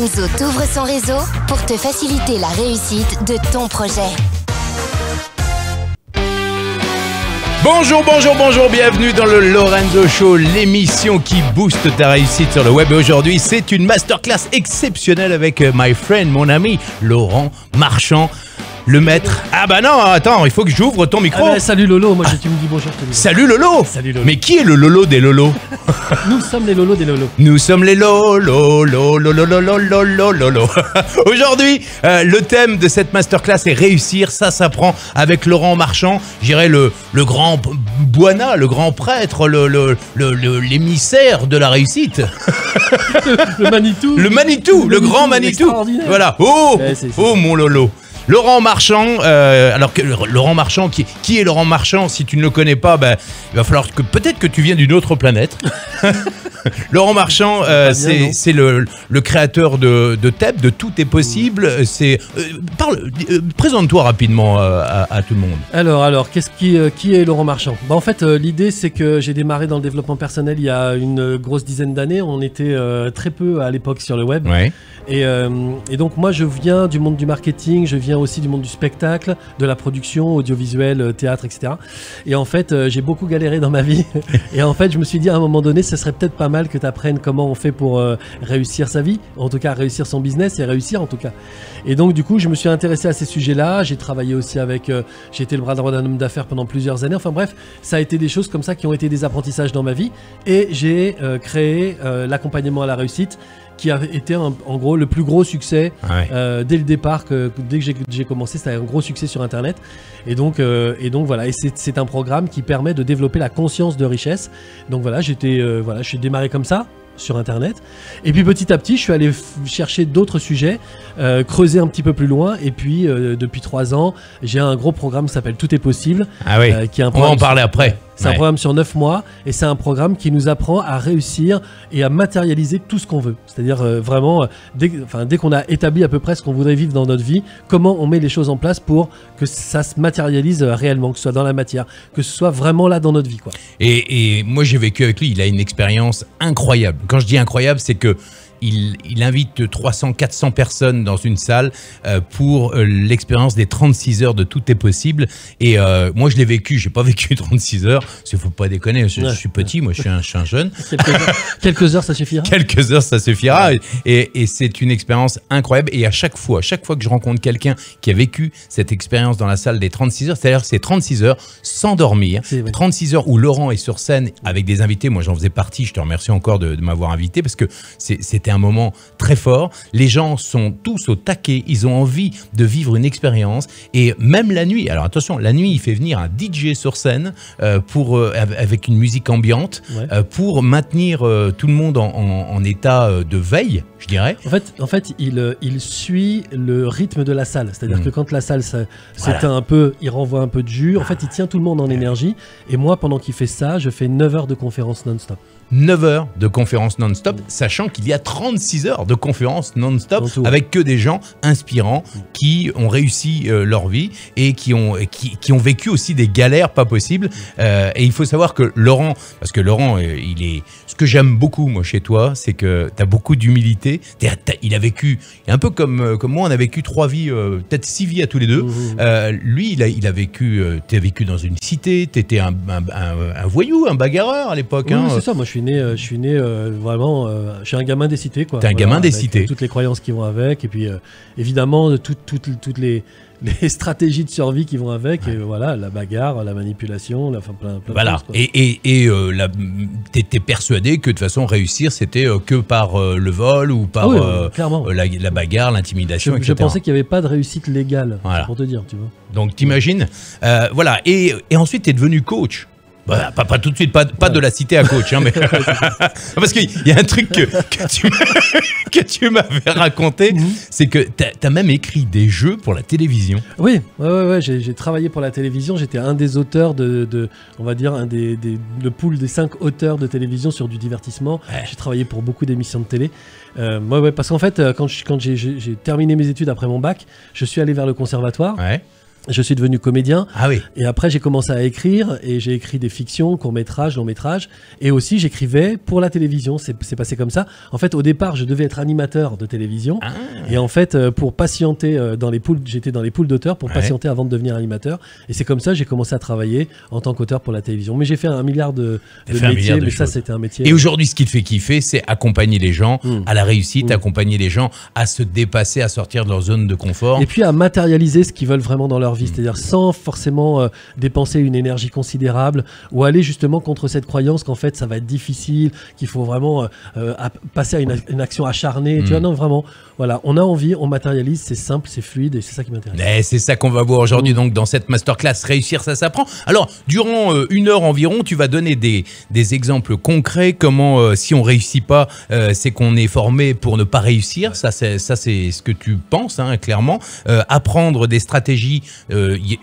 Lorenzo t'ouvre son réseau pour te faciliter la réussite de ton projet. Bonjour, bonjour, bonjour, bienvenue dans le Lorenzo Show, l'émission qui booste ta réussite sur le web. Et aujourd'hui, c'est une masterclass exceptionnelle avec my friend, mon ami, Laurent Marchand. Le maître. Ah bah non, attends, il faut que j'ouvre ton micro. Ah bah, salut Lolo, moi tu me dis bonjour. Salut Lolo. Salut Lolo. Mais qui est le Lolo des Lolos? Nous sommes les Lolos des Lolos. Nous sommes les Lolos, Lolo. Aujourd'hui, le thème de cette masterclass est réussir, ça s'apprend avec Laurent Marchand. J'irais le grand Bwana, le grand prêtre, l'émissaire de la réussite. Le Manitou. Le Manitou, le grand Manitou. Voilà. Oh, ouais, oh mon Lolo. Laurent Marchand, alors que Laurent Marchand, qui est Laurent Marchand? Si tu ne le connais pas, ben, il va falloir que peut-être que tu viens d'une autre planète. Laurent Marchand, c'est le créateur de TEP, de Tout est possible. Présente-toi rapidement à tout le monde. Alors, qui est Laurent Marchand? Bah, en fait, l'idée c'est que j'ai démarré dans le développement personnel il y a une grosse dizaine d'années. On était très peu à l'époque sur le web. Ouais. Et donc moi je viens du monde du marketing, je viens aussi du monde du spectacle, de la production, audiovisuel, théâtre, etc. Et en fait j'ai beaucoup galéré dans ma vie. Et en fait je me suis dit à un moment donné, ce serait peut-être pas mal que tu apprennes comment on fait pour réussir sa vie, en tout cas réussir son business et réussir en tout cas. Et donc du coup je me suis intéressé à ces sujets-là, j'ai travaillé aussi avec, j'ai été le bras droit d'un homme d'affaires pendant plusieurs années, enfin bref, ça a été des choses comme ça qui ont été des apprentissages dans ma vie. Et j'ai créé l'accompagnement à la réussite, qui a été en gros le plus gros succès dès le départ, dès que j'ai commencé, c'était un gros succès sur internet. Et donc voilà, et c'est un programme qui permet de développer la conscience de richesse. Donc voilà, je suis démarré comme ça sur internet, et puis petit à petit je suis allé chercher d'autres sujets, creuser un petit peu plus loin, et puis depuis 3 ans j'ai un gros programme qui s'appelle Tout est possible, qui est un on va en parler après. C'est un programme sur 9 mois, et c'est un programme qui nous apprend à réussir et à matérialiser tout ce qu'on veut. C'est-à-dire vraiment, dès qu'on a établi à peu près ce qu'on voudrait vivre dans notre vie, comment on met les choses en place pour que ça se matérialise réellement, que ce soit dans la matière, que ce soit vraiment là dans notre vie, quoi. Et moi j'ai vécu avec lui, il a une expérience incroyable. Quand je dis incroyable, c'est que il invite 300, 400 personnes dans une salle pour l'expérience des 36 heures de Tout est possible. Et moi, je l'ai vécu. J'ai pas vécu 36 heures. Il faut pas déconner. Je suis petit. Moi, je suis un jeune. Quelques heures, ça suffira. Quelques heures, ça suffira. Et c'est une expérience incroyable. Et à chaque fois que je rencontre quelqu'un qui a vécu cette expérience dans la salle des 36 heures, c'est-à-dire c'est 36 heures sans dormir, 36 heures où Laurent est sur scène avec des invités. Moi, j'en faisais partie. Je te remercie encore de m'avoir invité parce que c'était un moment très fort. Les gens sont tous au taquet, ils ont envie de vivre une expérience, et même la nuit. Alors attention, la nuit, il fait venir un DJ sur scène avec une musique ambiante pour maintenir tout le monde en état de veille, je dirais. En fait, il suit le rythme de la salle. C'est-à-dire que quand la salle s'éteint un peu, il renvoie un peu de jus. En fait, il tient tout le monde en énergie. Et moi, pendant qu'il fait ça, je fais 9 heures de conférence non-stop. 9 heures de conférences non-stop, sachant qu'il y a 36 heures de conférences non-stop avec que des gens inspirants qui ont réussi leur vie et qui ont vécu aussi des galères pas possibles. Et il faut savoir que Laurent, parce que Laurent, ce que j'aime beaucoup moi chez toi, c'est que tu as beaucoup d'humilité. Il a vécu, un peu comme moi, on a vécu 3 vies, peut-être 6 vies à tous les deux. Lui, il a vécu, tu as vécu dans une cité, tu étais un voyou, un bagarreur à l'époque. Oui, c'est ça, moi je suis né vraiment, je suis un gamin des cités, quoi. T'es un gamin des cités. Toutes les croyances qui vont avec, et puis évidemment toutes les stratégies de survie qui vont avec, et voilà, la bagarre, la manipulation, plein voilà. de choses, quoi. T'étais persuadé que de toute façon réussir c'était que par le vol ou par la bagarre, l'intimidation, etc. Je pensais qu'il n'y avait pas de réussite légale, pour te dire, tu vois. Donc t'imagines, voilà. Et ensuite t'es devenu coach. Bah, pas tout de suite, pas de la cité à coach, hein, mais parce qu'il y a un truc que tu m'avais raconté, c'est que tu as même écrit des jeux pour la télévision. Oui, j'ai travaillé pour la télévision, j'étais un des auteurs on va dire, le pool des 5 auteurs de télévision sur du divertissement. J'ai travaillé pour beaucoup d'émissions de télé. Parce qu'en fait, quand j'ai terminé mes études après mon bac, je suis allé vers le conservatoire. Je suis devenu comédien. Ah oui. Et après, j'ai commencé à écrire. Et j'ai écrit des fictions, courts-métrages, longs-métrages. Et aussi, j'écrivais pour la télévision. C'est passé comme ça. En fait, au départ, je devais être animateur de télévision. Ah. Et en fait, pour patienter dans les poules, j'étais dans les poules d'auteurs pour patienter avant de devenir animateur. Et c'est comme ça que j'ai commencé à travailler en tant qu'auteur pour la télévision. Mais j'ai fait un milliard de métiers. Mais ça, c'était un métier. Et aujourd'hui, ce qui te fait kiffer, c'est accompagner les gens à la réussite, accompagner les gens à se dépasser, à sortir de leur zone de confort. Et puis à matérialiser ce qu'ils veulent vraiment dans leur vie, c'est-à-dire sans forcément dépenser une énergie considérable ou aller justement contre cette croyance qu'en fait ça va être difficile, qu'il faut vraiment passer à une action acharnée. Tu vois, non, vraiment, voilà, on a envie, on matérialise, c'est simple, c'est fluide et c'est ça qui m'intéresse. Mais c'est ça qu'on va voir aujourd'hui donc dans cette masterclass. Réussir, ça s'apprend. Alors, durant 1 heure environ, tu vas donner des exemples concrets. Comment, si on réussit pas, c'est qu'on est formé pour ne pas réussir. Ça, c'est ce que tu penses, hein, clairement. Apprendre des stratégies,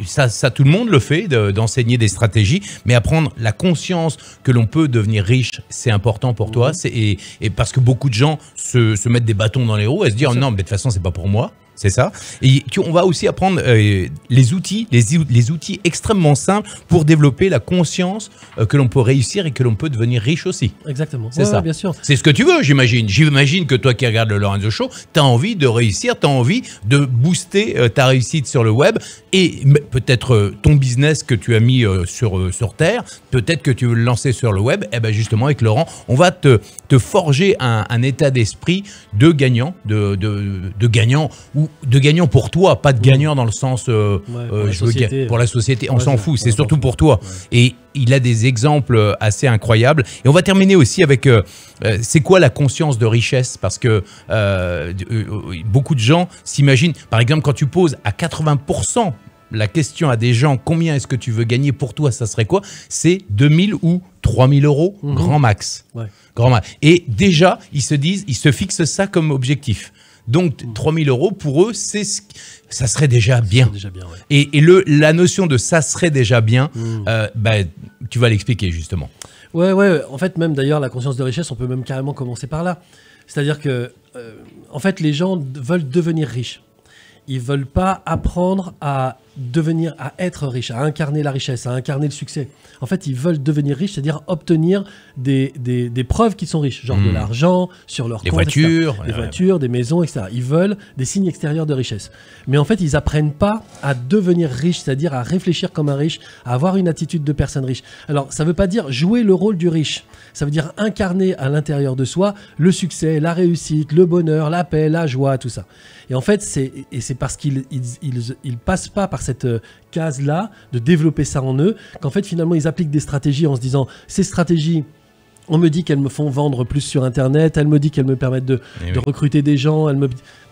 ça tout le monde le fait, d'enseigner des stratégies, mais apprendre la conscience que l'on peut devenir riche, c'est important pour toi. Et parce que beaucoup de gens se mettent des bâtons dans les roues et se disent non, mais de toute façon, c'est pas pour moi. C'est ça. Et on va aussi apprendre les outils extrêmement simples pour développer la conscience que l'on peut réussir et que l'on peut devenir riche aussi. Exactement. C'est ça. Bien sûr. C'est ce que tu veux, j'imagine. J'imagine que toi qui regardes le Lorenzo Show, tu as envie de réussir, tu as envie de booster ta réussite sur le web et peut-être ton business que tu as mis sur terre, peut-être que tu veux le lancer sur le web. Et bien justement, avec Laurent, on va te forger un état d'esprit de gagnant, de gagnant ou de gagnant pour toi, pas de gagnant dans le sens pour la société, on s'en fout, c'est surtout pour toi. Et il a des exemples assez incroyables. Et on va terminer aussi avec c'est quoi la conscience de richesse, parce que beaucoup de gens s'imaginent, par exemple, quand tu poses à 80% la question à des gens, combien est-ce que tu veux gagner pour toi, ça serait quoi? C'est 2000 ou 3000 euros, grand max. Grand max. Et déjà, ils se fixent ça comme objectif. Donc, 3000 euros, pour eux, ça serait déjà bien. Déjà bien, ouais. Et la notion de ça serait déjà bien, tu vas l'expliquer justement. Ouais. En fait, même d'ailleurs, la conscience de richesse, on peut même carrément commencer par là. C'est-à-dire que, en fait, les gens veulent devenir riches. Ils veulent pas apprendre à être riche, à incarner la richesse, à incarner le succès. En fait, ils veulent devenir riches, c'est-à-dire obtenir des preuves qu'ils sont riches, genre de l'argent, sur leur compte, voitures, des voitures, des maisons, etc. Ils veulent des signes extérieurs de richesse. Mais en fait, ils apprennent pas à devenir riches, c'est-à-dire à réfléchir comme un riche, à avoir une attitude de personne riche. Alors, ça veut pas dire jouer le rôle du riche. Ça veut dire incarner à l'intérieur de soi le succès, la réussite, le bonheur, la paix, la joie, tout ça. Et en fait, c'est parce qu'ils passent pas par cette case-là de développer ça en eux qu'en fait, finalement, ils appliquent des stratégies en se disant ces stratégies, on me dit qu'elles me font vendre plus sur Internet, elle me dit qu'elles me permettent de recruter des gens,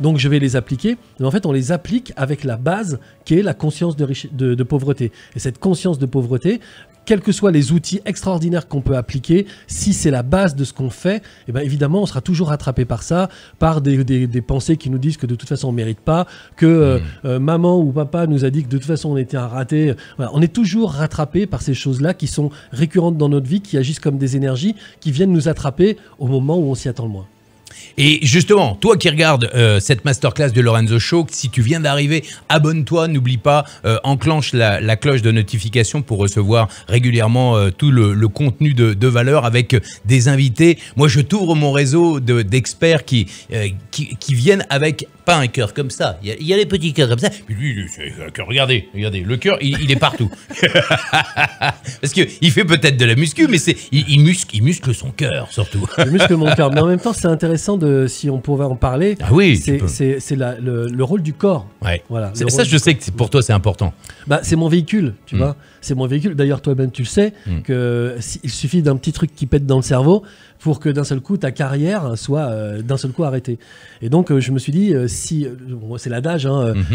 donc je vais les appliquer. Mais en fait, on les applique avec la base qui est la conscience de pauvreté. Et cette conscience de pauvreté, quels que soient les outils extraordinaires qu'on peut appliquer, si c'est la base de ce qu'on fait, eh bien évidemment, on sera toujours rattrapé par ça, par des pensées qui nous disent que de toute façon, on ne mérite pas, que maman ou papa nous a dit que de toute façon, on était un raté. Voilà, on est toujours rattrapé par ces choses-là qui sont récurrentes dans notre vie, qui agissent comme des énergies, qui viennent nous attraper au moment où on s'y attend le moins. Et justement, toi qui regardes cette masterclass de Lorenzo Show, si tu viens d'arriver, abonne-toi, n'oublie pas, enclenche la cloche de notification pour recevoir régulièrement tout le contenu de valeur avec des invités. Moi, je t'ouvre mon réseau d'experts qui viennent avec pas un cœur comme ça. Il y a les petits cœurs comme ça. Mais lui, c'est un cœur. Regardez, le cœur, il est partout. Parce qu'il fait peut-être de la muscu, mais il muscle son cœur surtout. Il muscle mon cœur. Mais en même temps, c'est intéressant si on pouvait en parler. Ah oui, c'est le rôle du corps. Ouais. Voilà, ça, je sais que pour toi, c'est important. Bah, c'est mon véhicule, tu vois. C'est mon véhicule. D'ailleurs, toi-même, tu le sais, il suffit d'un petit truc qui pète dans le cerveau pour que d'un seul coup, ta carrière soit d'un seul coup arrêtée. Et donc, je me suis dit, c'est l'adage,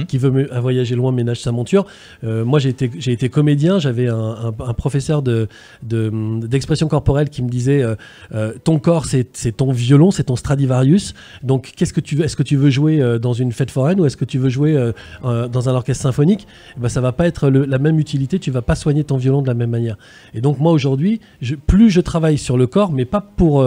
qui veut voyager loin ménage sa monture. Moi, j'ai été comédien, j'avais un professeur d'expression corporelle qui me disait, ton corps, c'est ton violon, c'est ton Stradivarius. Donc, qu'est-ce que tu veux? Est-ce que tu veux jouer dans une fête foraine ou est-ce que tu veux jouer dans un orchestre symphonique? Et ben, ça va pas être la même utilité, tu vas pas soigner ton violon de la même manière. Et donc, moi, aujourd'hui, plus je travaille sur le corps, mais pas pour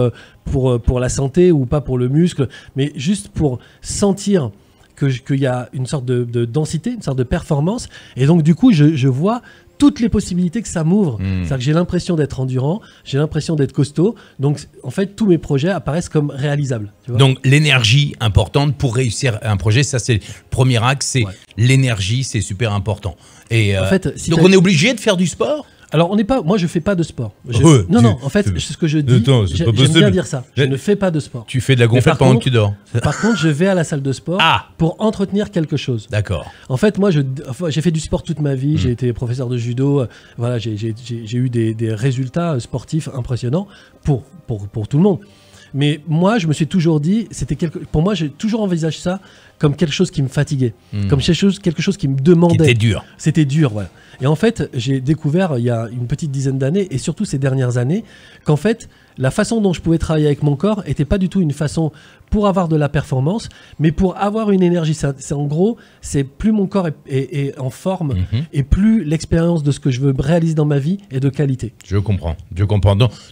la santé ou pas pour le muscle, mais juste pour sentir qu'il y a une sorte de densité, une sorte de performance. Et donc, du coup, je vois toutes les possibilités que ça m'ouvre. C'est-à-dire que j'ai l'impression d'être endurant, j'ai l'impression d'être costaud. Donc, en fait, tous mes projets apparaissent comme réalisables. Tu vois. Donc, l'énergie importante pour réussir un projet, ça, c'est le premier axe, c'est l'énergie, c'est super important. Et en fait, si donc, on est obligé de faire du sport? Alors, on n'est pas. Moi, je fais pas de sport. Non. En fait, ce que je dis, j'aime bien dire ça. Je ne fais pas de sport. Tu fais de la gonflette pendant que tu dors. Par contre, je vais à la salle de sport pour entretenir quelque chose. D'accord. En fait, moi, j'ai fait du sport toute ma vie. J'ai été professeur de judo. Voilà, j'ai eu des résultats sportifs impressionnants pour tout le monde. Mais moi, je me suis toujours dit, pour moi, j'ai toujours envisagé ça comme quelque chose qui me fatiguait, comme quelque chose qui me demandait. C'était dur. C'était dur, voilà. Et en fait, j'ai découvert il y a une petite dizaine d'années, et surtout ces dernières années, qu'en fait, la façon dont je pouvais travailler avec mon corps n'était pas du tout une façon pour avoir de la performance, mais pour avoir une énergie. En gros, c'est plus mon corps est en forme, et plus l'expérience de ce que je veux réaliser dans ma vie est de qualité. Je comprends.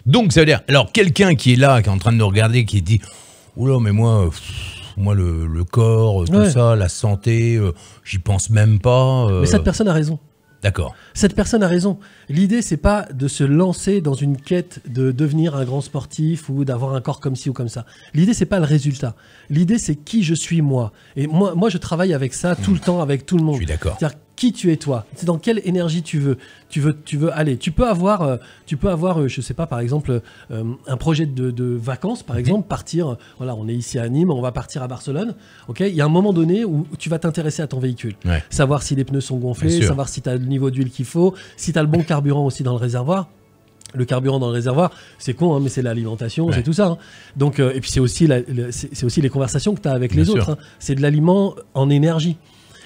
Donc, ça veut dire, alors quelqu'un qui est là, qui est en train de nous regarder, qui dit « Oula, mais moi le corps, tout ça, la santé, j'y pense même pas. » Mais cette personne a raison. D'accord. Cette personne a raison. L'idée, c'est pas de se lancer dans une quête de devenir un grand sportif ou d'avoir un corps comme ci ou comme ça. L'idée, c'est pas le résultat. L'idée, c'est qui je suis moi. Et moi, je travaille avec ça tout le temps, avec tout le monde. Je suis d'accord. C'est-à-dire qui tu es toi. C'est dans quelle énergie tu veux aller. Tu peux avoir, je sais pas, par exemple, un projet de vacances, par exemple, partir. Voilà, on est ici à Nîmes, on va partir à Barcelone. Ok, il y a un moment donné où tu vas t'intéresser à ton véhicule, savoir si les pneus sont gonflés, savoir si tu as le niveau d'huile qu'il faut, si tu as le bon carburant aussi dans le réservoir. Le carburant dans le réservoir, c'est con, hein, mais c'est l'alimentation, c'est tout ça. Hein. Donc, et puis c'est aussi les conversations que tu as avec les autres. Hein. C'est de l'aliment en énergie.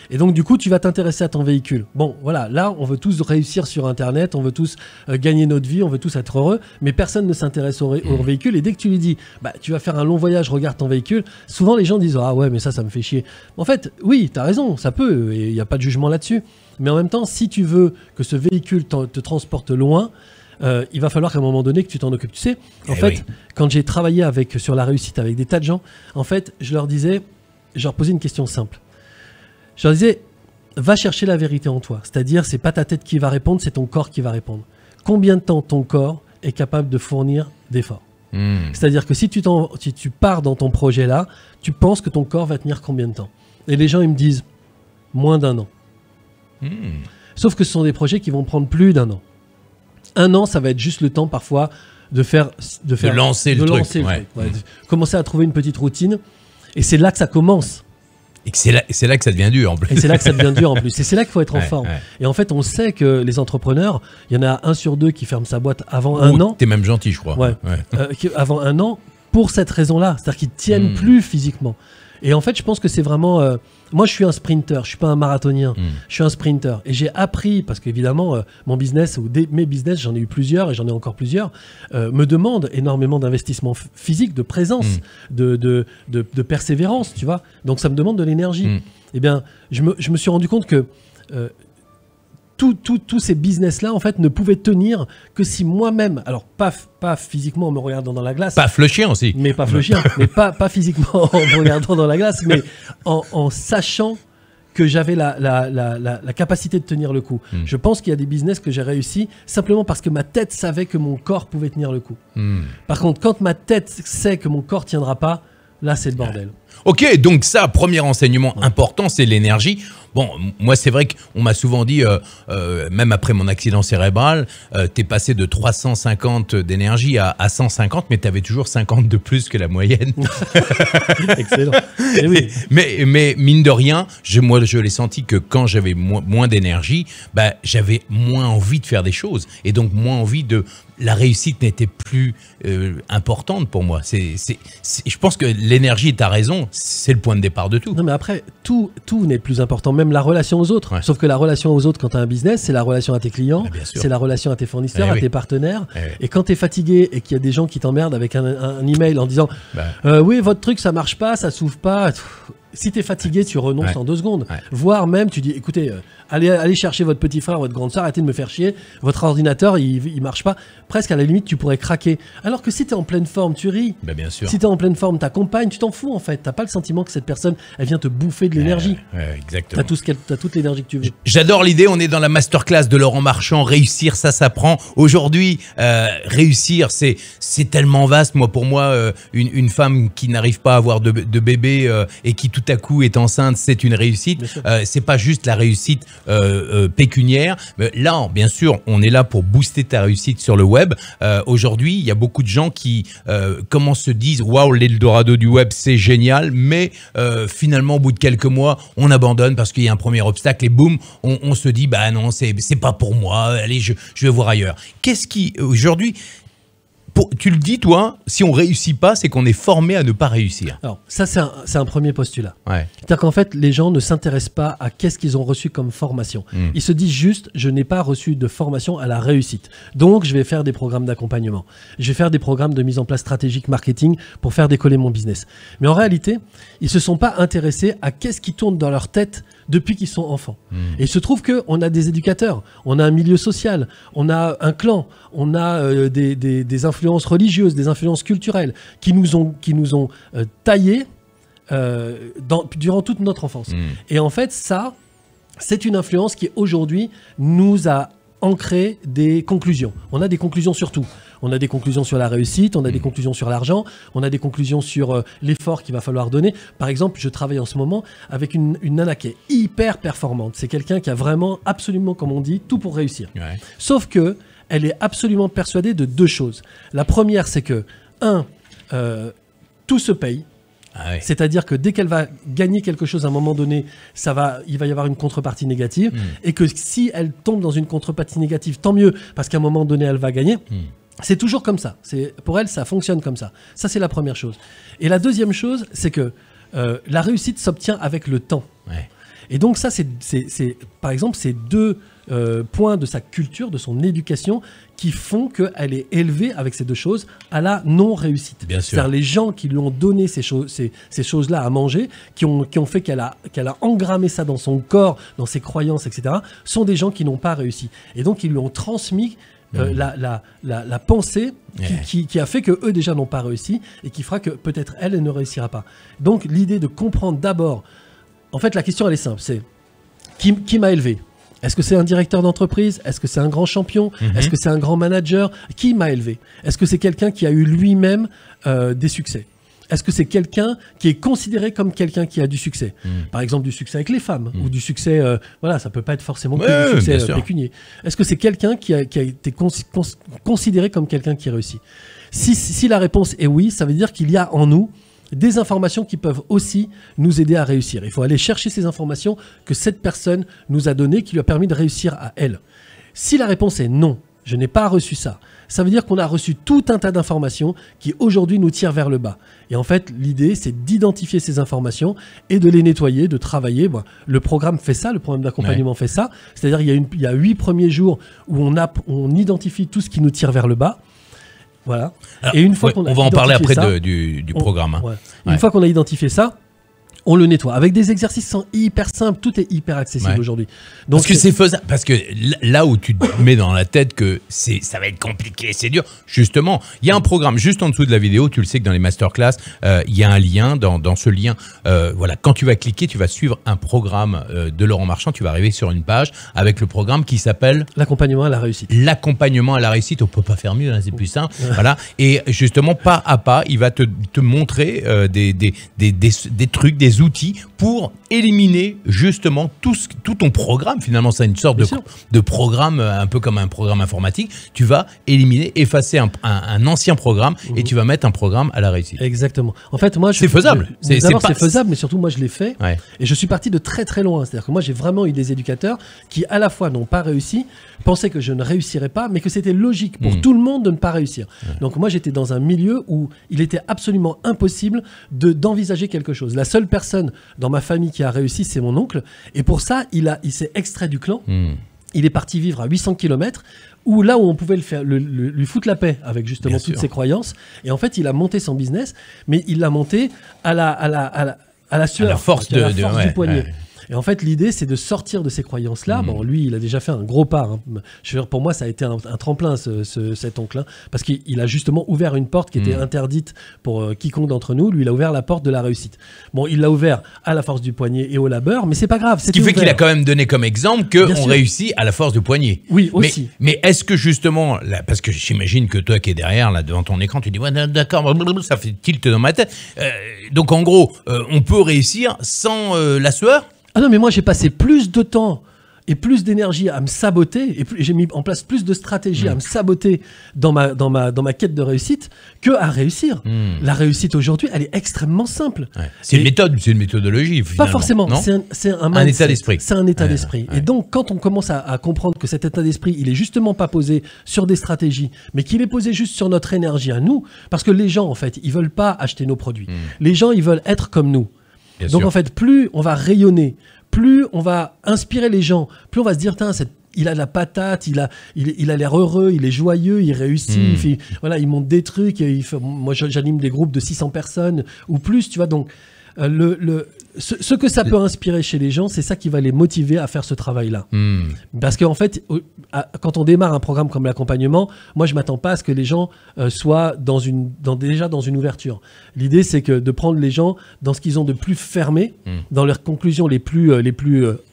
Et donc, du coup, tu vas t'intéresser à ton véhicule. Bon, voilà, là, on veut tous réussir sur Internet, on veut tous gagner notre vie, on veut tous être heureux, mais personne ne s'intéresse au véhicule. Et dès que tu lui dis, bah, tu vas faire un long voyage, regarde ton véhicule, souvent les gens disent, ah ouais, mais ça me fait chier. En fait, oui, tu as raison, ça peut, et il n'y a pas de jugement là-dessus. Mais en même temps, si tu veux que ce véhicule te transporte loin, il va falloir qu'à un moment donné que tu t'en occupes. Tu sais, en fait, quand j'ai travaillé sur la réussite avec des tas de gens, en fait, je leur posais une question simple. Je leur disais, va chercher la vérité en toi. C'est-à-dire, c'est pas ta tête qui va répondre, c'est ton corps qui va répondre. Combien de temps ton corps est capable de fournir d'efforts? C'est-à-dire que si tu pars dans ton projet-là, tu penses que ton corps va tenir combien de temps? Et les gens, ils me disent, moins d'1 an. Sauf que ce sont des projets qui vont prendre plus d'1 an. 1 an, ça va être juste le temps parfois de lancer le truc. Commencer à trouver une petite routine. Et c'est là que ça commence. Et c'est là que ça devient dur en plus. Et c'est là que ça devient dur en plus. Et c'est là qu'il faut être en forme. Et en fait, on sait que les entrepreneurs, il y en a 1 sur 2 qui ferme sa boîte avant 1 an. T'es même gentil, je crois. Avant 1 an, pour cette raison-là. C'est-à-dire qu'ils tiennent plus physiquement. Et en fait, je pense que c'est vraiment... moi, je suis un sprinter, je suis pas un marathonien. Je suis un sprinter. Et j'ai appris, parce qu'évidemment, mon business, ou mes business, j'en ai eu plusieurs et j'en ai encore plusieurs, me demandent énormément d'investissement physique, de présence, de persévérance, tu vois. Donc, ça me demande de l'énergie. Eh bien, je me suis rendu compte que... tous ces business-là, en fait, ne pouvaient tenir que si moi-même, alors pas physiquement en me regardant dans la glace. Paf le chien aussi. Mais paf le chien, mais pas physiquement en me regardant dans la glace, mais en sachant que j'avais la capacité de tenir le coup. Je pense qu'il y a des business que j'ai réussi simplement parce que ma tête savait que mon corps pouvait tenir le coup. Par contre, quand ma tête sait que mon corps tiendra pas, là, c'est le bordel. Ok, donc ça, premier enseignement important, c'est l'énergie. Bon, moi, c'est vrai qu'on m'a souvent dit, même après mon accident cérébral, t'es passé de 350 d'énergie à 150, mais t'avais toujours 50 de plus que la moyenne. Excellent. Et oui. Mais mine de rien, moi, je l'ai senti que quand j'avais moins d'énergie, bah, j'avais moins envie de faire des choses. Et donc, moins envie de... La réussite n'était plus importante pour moi. Je pense que l'énergie, tu as raison, c'est le point de départ de tout. Non, mais après, tout n'est plus important, même la relation aux autres. Sauf que la relation aux autres, quand tu as un business, c'est la relation à tes clients, c'est la relation à tes fournisseurs, à tes partenaires. Et quand tu es fatigué et qu'il y a des gens qui t'emmerdent avec un email en disant oui, votre truc, ça marche pas, ça s'ouvre pas... si tu es fatigué, tu renonces Ouais. en 2 secondes. Ouais. Voire même, tu dis, écoutez, allez chercher votre petit frère, votre grande sœur, arrêtez de me faire chier. Votre ordinateur, il marche pas. Presque à la limite, tu pourrais craquer. Alors que si tu es en pleine forme, tu ris. Bah, bien sûr. Si tu es en pleine forme, t'accompagnes, tu t'en fous en fait. T'as pas le sentiment que cette personne, elle vient te bouffer de l'énergie. Exactement. T'as toute l'énergie que tu veux. J'adore l'idée, on est dans la masterclass de Laurent Marchand, réussir ça s'apprend. Aujourd'hui, réussir c'est tellement vaste. Pour moi, une femme qui n'arrive pas à avoir de bébé et qui tout à coup est enceinte, c'est une réussite. C'est pas juste la réussite pécuniaire. Mais là, bien sûr, on est là pour booster ta réussite sur le web. Aujourd'hui, il y a beaucoup de gens qui se disent waouh, l'Eldorado du web, c'est génial, mais finalement, au bout de quelques mois, on abandonne parce qu'il y a un premier obstacle et boum, on se dit bah non, c'est pas pour moi, allez, je vais voir ailleurs. Qu'est-ce qui, aujourd'hui, tu le dis toi, si on réussit pas, c'est qu'on est formé à ne pas réussir. Alors, ça, c'est un premier postulat. Ouais. C'est-à-dire qu'en fait, les gens ne s'intéressent pas à qu'est-ce qu'ils ont reçu comme formation. Ils se disent juste, je n'ai pas reçu de formation à la réussite. Donc, je vais faire des programmes d'accompagnement. Je vais faire des programmes de mise en place stratégique marketing pour faire décoller mon business. Mais en réalité, ils se sont pas intéressés à qu'est-ce qui tourne dans leur tête depuis qu'ils sont enfants. Et il se trouve qu'on a des éducateurs, on a un milieu social, on a un clan, on a des influences religieuses, des influences culturelles qui nous ont taillés durant toute notre enfance. Et en fait, ça, c'est une influence qui aujourd'hui nous a ancré des conclusions. On a des conclusions sur tout. On a des conclusions sur la réussite, on a des conclusions sur l'argent, on a des conclusions sur l'effort qu'il va falloir donner. Par exemple, je travaille en ce moment avec une nana qui est hyper performante. C'est quelqu'un qui a vraiment, absolument, comme on dit, tout pour réussir. Ouais. Sauf que elle est absolument persuadée de 2 choses. La première, c'est que, tout se paye. Ah ouais. C'est-à-dire que dès qu'elle va gagner quelque chose à un moment donné, il va y avoir une contrepartie négative. Et que si elle tombe dans une contrepartie négative, tant mieux, parce qu'à un moment donné, elle va gagner. C'est toujours comme ça. Pour elle, ça fonctionne comme ça. Ça, c'est la première chose. Et la deuxième chose, c'est que la réussite s'obtient avec le temps. Ouais. Et donc ça, par exemple, c'est 2 points de sa culture, de son éducation, qui font qu'elle est élevée avec ces 2 choses à la non-réussite. C'est-à-dire les gens qui lui ont donné ces choses-là à manger, qui ont fait qu'elle a engrammé ça dans son corps, dans ses croyances, etc., sont des gens qui n'ont pas réussi. Et donc, ils lui ont transmis la pensée qui a fait qu'eux déjà n'ont pas réussi et qui fera que peut-être elle ne réussira pas. Donc l'idée de comprendre d'abord, en fait la question elle est simple, c'est qui m'a élevé ? Est-ce que c'est un directeur d'entreprise ? Est-ce que c'est un grand champion ? Est-ce que c'est un grand manager ? Qui m'a élevé ? Est-ce que c'est quelqu'un qui a eu lui-même des succès ? Est-ce que c'est quelqu'un qui est considéré comme quelqu'un qui a du succès ? Par exemple, du succès avec les femmes, ou du succès, ça peut pas être forcément que du succès pécunier. Est-ce que c'est quelqu'un qui a été considéré comme quelqu'un qui réussit ? Si la réponse est oui, ça veut dire qu'il y a en nous des informations qui peuvent aussi nous aider à réussir. Il faut aller chercher ces informations que cette personne nous a données, qui lui a permis de réussir à elle. Si la réponse est non, je n'ai pas reçu ça, ça veut dire qu'on a reçu tout un tas d'informations qui aujourd'hui nous tirent vers le bas. Et en fait, l'idée, c'est d'identifier ces informations et de les nettoyer, de travailler. Le programme fait ça, le programme d'accompagnement fait ça. C'est-à-dire il y a 8 premiers jours où on identifie tout ce qui nous tire vers le bas. Voilà. Alors, et une fois qu'on a on va en parler après du programme. Une fois qu'on a identifié ça, on le nettoie. Avec des exercices qui sont hyper simples, tout est hyper accessible aujourd'hui. Donc parce que c'est faisable. Parce que là où tu te mets dans la tête que ça va être compliqué, c'est dur, justement, il y a un programme juste en dessous de la vidéo. Tu le sais que dans les masterclass, il y a un lien. Dans ce lien, quand tu vas cliquer, tu vas suivre un programme de Laurent Marchand. Tu vas arriver sur une page avec le programme qui s'appelle l'accompagnement à la réussite. L'accompagnement à la réussite. On peut pas faire mieux, hein, c'est plus simple. Voilà. Et justement, pas à pas, il va te montrer des trucs, des outils pour éliminer justement tout ton programme. Finalement, c'est une sorte de programme, un peu comme un programme informatique. Tu vas éliminer, effacer un ancien programme et tu vas mettre un programme à la réussite. Exactement. En fait, moi, c'est faisable. D'abord, c'est faisable, mais surtout, moi, je l'ai fait. Ouais. Et je suis parti de très, très loin. C'est-à-dire que moi, j'ai vraiment eu des éducateurs qui, à la fois, n'ont pas réussi, pensaient que je ne réussirais pas, mais que c'était logique pour tout le monde de ne pas réussir. Ouais. Donc, moi, j'étais dans un milieu où il était absolument impossible d'envisager quelque chose. La seule personne dans ma famille qui a réussi, c'est mon oncle. Et pour ça, il s'est extrait du clan. Il est parti vivre à 800 km, là où on pouvait lui foutre la paix avec justement toutes ses croyances. Et en fait, il a monté son business, mais il l'a monté À la sueur. À la force, à la force du poignet. Ouais. Et en fait, l'idée, c'est de sortir de ces croyances-là. Bon, lui, il a déjà fait un gros pas. Hein. Je veux dire, pour moi, ça a été un tremplin, cet oncle. Hein, parce qu'il a justement ouvert une porte qui était interdite pour quiconque d'entre nous. Lui, il a ouvert la porte de la réussite. Bon, il l'a ouvert à la force du poignet et au labeur, mais c'est pas grave. Ce qui fait qu'il a quand même donné comme exemple qu'on réussit à la force du poignet. Oui, aussi. Mais est-ce que justement, là, parce que j'imagine que toi qui es derrière, là, devant ton écran, tu dis, ouais, d'accord, ça fait tilt dans ma tête. Donc en gros, on peut réussir sans la sueur? Ah non, mais moi, j'ai passé plus de temps et plus d'énergie à me saboter, et j'ai mis en place plus de stratégies à me saboter dans ma quête de réussite que à réussir. La réussite aujourd'hui, elle est extrêmement simple. Ouais. C'est une méthode, c'est une méthodologie. Finalement. Pas forcément, c'est un état d'esprit. C'est un état d'esprit. Et donc, quand on commence à comprendre que cet état d'esprit, il est justement pas posé sur des stratégies, mais qu'il est posé juste sur notre énergie à nous, parce que les gens, en fait, ils veulent pas acheter nos produits. Les gens, ils veulent être comme nous. Bien donc sûr. en fait, plus on va rayonner, plus on va inspirer les gens, plus on va se dire, il a de la patate, il a l'air heureux, il est joyeux, il réussit, il monte des trucs, moi j'anime des groupes de 600 personnes ou plus, tu vois, donc ce que ça peut inspirer chez les gens, c'est ça qui va les motiver à faire ce travail-là. Parce qu'en fait, quand on démarre un programme comme l'accompagnement, moi je m'attends pas à ce que les gens soient déjà dans une ouverture. L'idée, c'est que de prendre les gens dans ce qu'ils ont de plus fermé, dans leurs conclusions les plus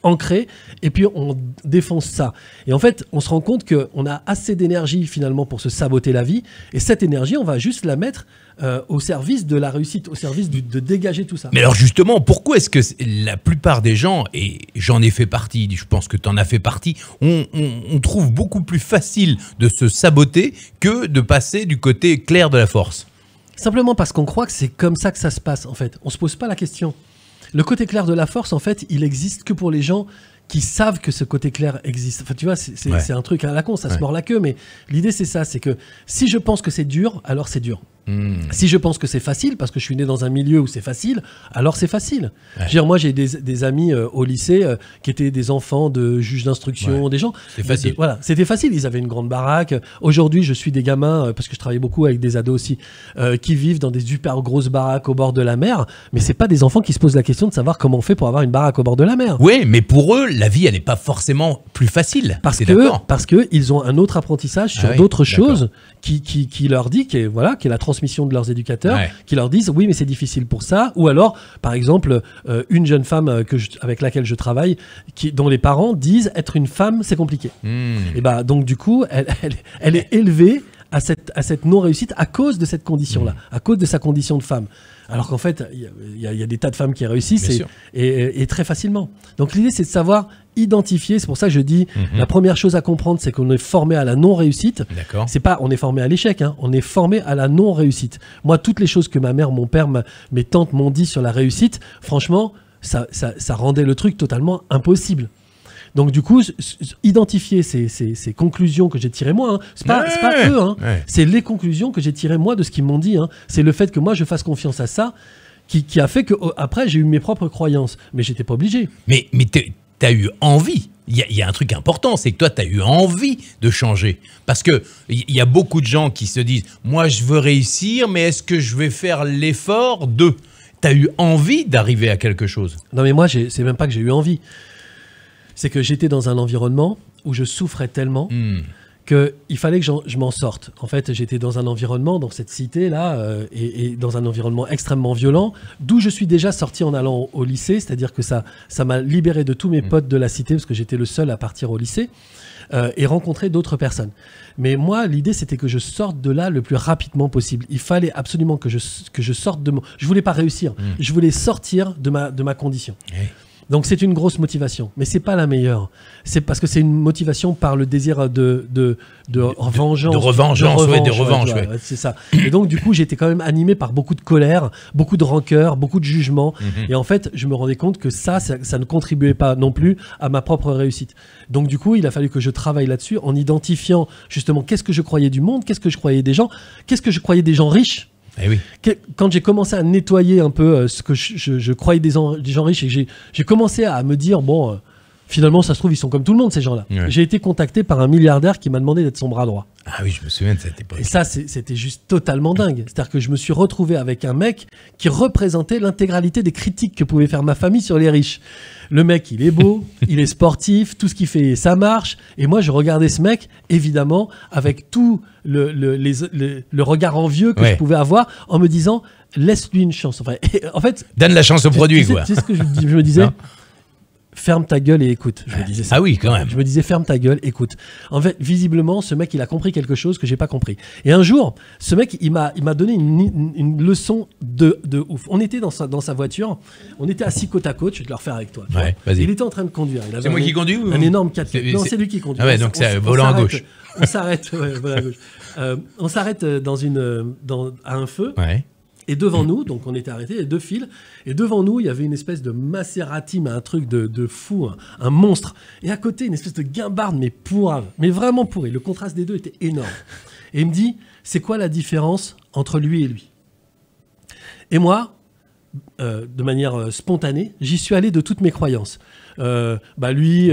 ancrées, et puis on défonce ça. Et en fait, on se rend compte qu'on a assez d'énergie finalement pour se saboter la vie, et cette énergie, on va juste la mettre au service de la réussite, au service de dégager tout ça. Mais alors justement, pourquoi est-ce que la plupart des gens, et j'en ai fait partie, je pense que tu en as fait partie, on trouve beaucoup plus facile de se saboter que de passer du côté clair de la force? Simplement parce qu'on croit que c'est comme ça que ça se passe, en fait. On se pose pas la question. Le côté clair de la force, en fait, il existe que pour les gens qui savent que ce côté clair existe. Enfin, tu vois, c'est un truc à la con, ça se mord la queue, mais l'idée, c'est ça, c'est que si je pense que c'est dur, alors c'est dur. Si je pense que c'est facile, parce que je suis né dans un milieu où c'est facile, alors c'est facile. Je veux dire, moi, j'ai des amis au lycée qui étaient des enfants de juges d'instruction, des gens. C'est facile. Voilà, c'était facile. Ils avaient une grande baraque. Aujourd'hui, je suis des gamins, parce que je travaille beaucoup avec des ados aussi, qui vivent dans des super grosses baraques au bord de la mer. Mais c'est pas des enfants qui se posent la question de savoir comment on fait pour avoir une baraque au bord de la mer. Oui, mais pour eux, la vie, elle n'est pas forcément plus facile. Parce que ils ont un autre apprentissage sur d'autres choses qui leur dit, qui est la transmission de leurs éducateurs, qui leur disent oui mais c'est difficile pour ça, ou alors par exemple une jeune femme avec laquelle je travaille, dont les parents disent être une femme c'est compliqué. Et bah donc du coup elle est élevée à cette non-réussite à cause de cette condition-là, à cause de sa condition de femme. Alors qu'en fait, il y a des tas de femmes qui réussissent et très facilement. Donc l'idée, c'est de savoir identifier. C'est pour ça que je dis, la première chose à comprendre, c'est qu'on est formé à la non-réussite. D'accord. C'est pas on est formé à l'échec, hein, on est formé à la non-réussite. Moi, toutes les choses que ma mère, mon père, mes tantes m'ont dit sur la réussite, franchement, ça rendait le truc totalement impossible. Donc du coup, identifier ces conclusions que j'ai tirées moi, hein. C'est pas eux, hein. C'est les conclusions que j'ai tirées moi de ce qu'ils m'ont dit. Hein. C'est le fait que moi je fasse confiance à ça qui a fait que après j'ai eu mes propres croyances, mais j'étais pas obligé. Mais t'as eu envie. Il y a un truc important, c'est que toi, tu as eu envie de changer. Parce qu'il y a beaucoup de gens qui se disent « Moi, je veux réussir, mais est-ce que je vais faire l'effort de… » Tu as eu envie d'arriver à quelque chose. Non, mais moi, c'est même pas que j'ai eu envie. C'est que j'étais dans un environnement où je souffrais tellement qu'il fallait que je m'en sorte. En fait, j'étais dans un environnement, dans cette cité-là, et dans un environnement extrêmement violent, d'où je suis déjà sorti en allant au lycée, c'est-à-dire que ça m'a libéré de tous mes potes de la cité, parce que j'étais le seul à partir au lycée, et rencontrer d'autres personnes. Mais moi, l'idée, c'était que je sorte de là le plus rapidement possible. Il fallait absolument que je sorte de mon… Je voulais pas réussir, je voulais sortir de ma condition. Donc c'est une grosse motivation, mais c'est pas la meilleure. C'est parce que c'est une motivation par le désir de vengeance. De revanche, ouais. C'est ça. Et donc du coup, j'étais quand même animé par beaucoup de colère, beaucoup de rancœur, beaucoup de jugement. Et en fait, je me rendais compte que ça ne contribuait pas non plus à ma propre réussite. Donc du coup, il a fallu que je travaille là-dessus en identifiant justement qu'est-ce que je croyais du monde, qu'est-ce que je croyais des gens, qu'est-ce que je croyais des gens riches. Eh oui. Quand j'ai commencé à nettoyer un peu ce que je croyais des gens riches et que j'ai commencé à me dire bon Finalement, ça se trouve, ils sont comme tout le monde, ces gens-là. Ouais. J'ai été contacté par un milliardaire qui m'a demandé d'être son bras droit. Ah oui, je me souviens de cette époque. Et ça, c'était juste totalement dingue. C'est-à-dire que je me suis retrouvé avec un mec qui représentait l'intégralité des critiques que pouvait faire ma famille sur les riches. Le mec, il est beau, il est sportif, tout ce qu'il fait, ça marche. Et moi, je regardais ce mec, évidemment, avec tout le regard envieux que je pouvais avoir, en me disant, laisse-lui une chance. Enfin, en fait, donne la chance au produit, quoi. Tu sais ce que je me disais? Ferme ta gueule et écoute. Je me disais ça. Ah oui, quand même. Je me disais, ferme ta gueule, écoute. En fait, visiblement, ce mec, il a compris quelque chose que j'ai pas compris. Et un jour, ce mec, il m'a donné une leçon de ouf. On était dans sa voiture, on était assis côte à côte, je vais te le refaire avec toi. Ouais, vas-y. Il était en train de conduire. C'est moi qui conduis ou... Un énorme 4x4. Non, c'est lui qui conduit. Ah ouais, donc c'est volant à gauche. On s'arrête, ouais, volant à gauche. On s'arrête à un feu. Ouais. Et devant nous, donc on était arrêtés, les deux fils, et devant nous, il y avait une espèce de Maserati, mais un truc de fou, un monstre. Et à côté, une espèce de guimbarde, mais pourrave, mais vraiment pourri. Le contraste des deux était énorme. Et il me dit, c'est quoi la différence entre lui et lui? Et moi, de manière spontanée, j'y suis allé de toutes mes croyances. Lui,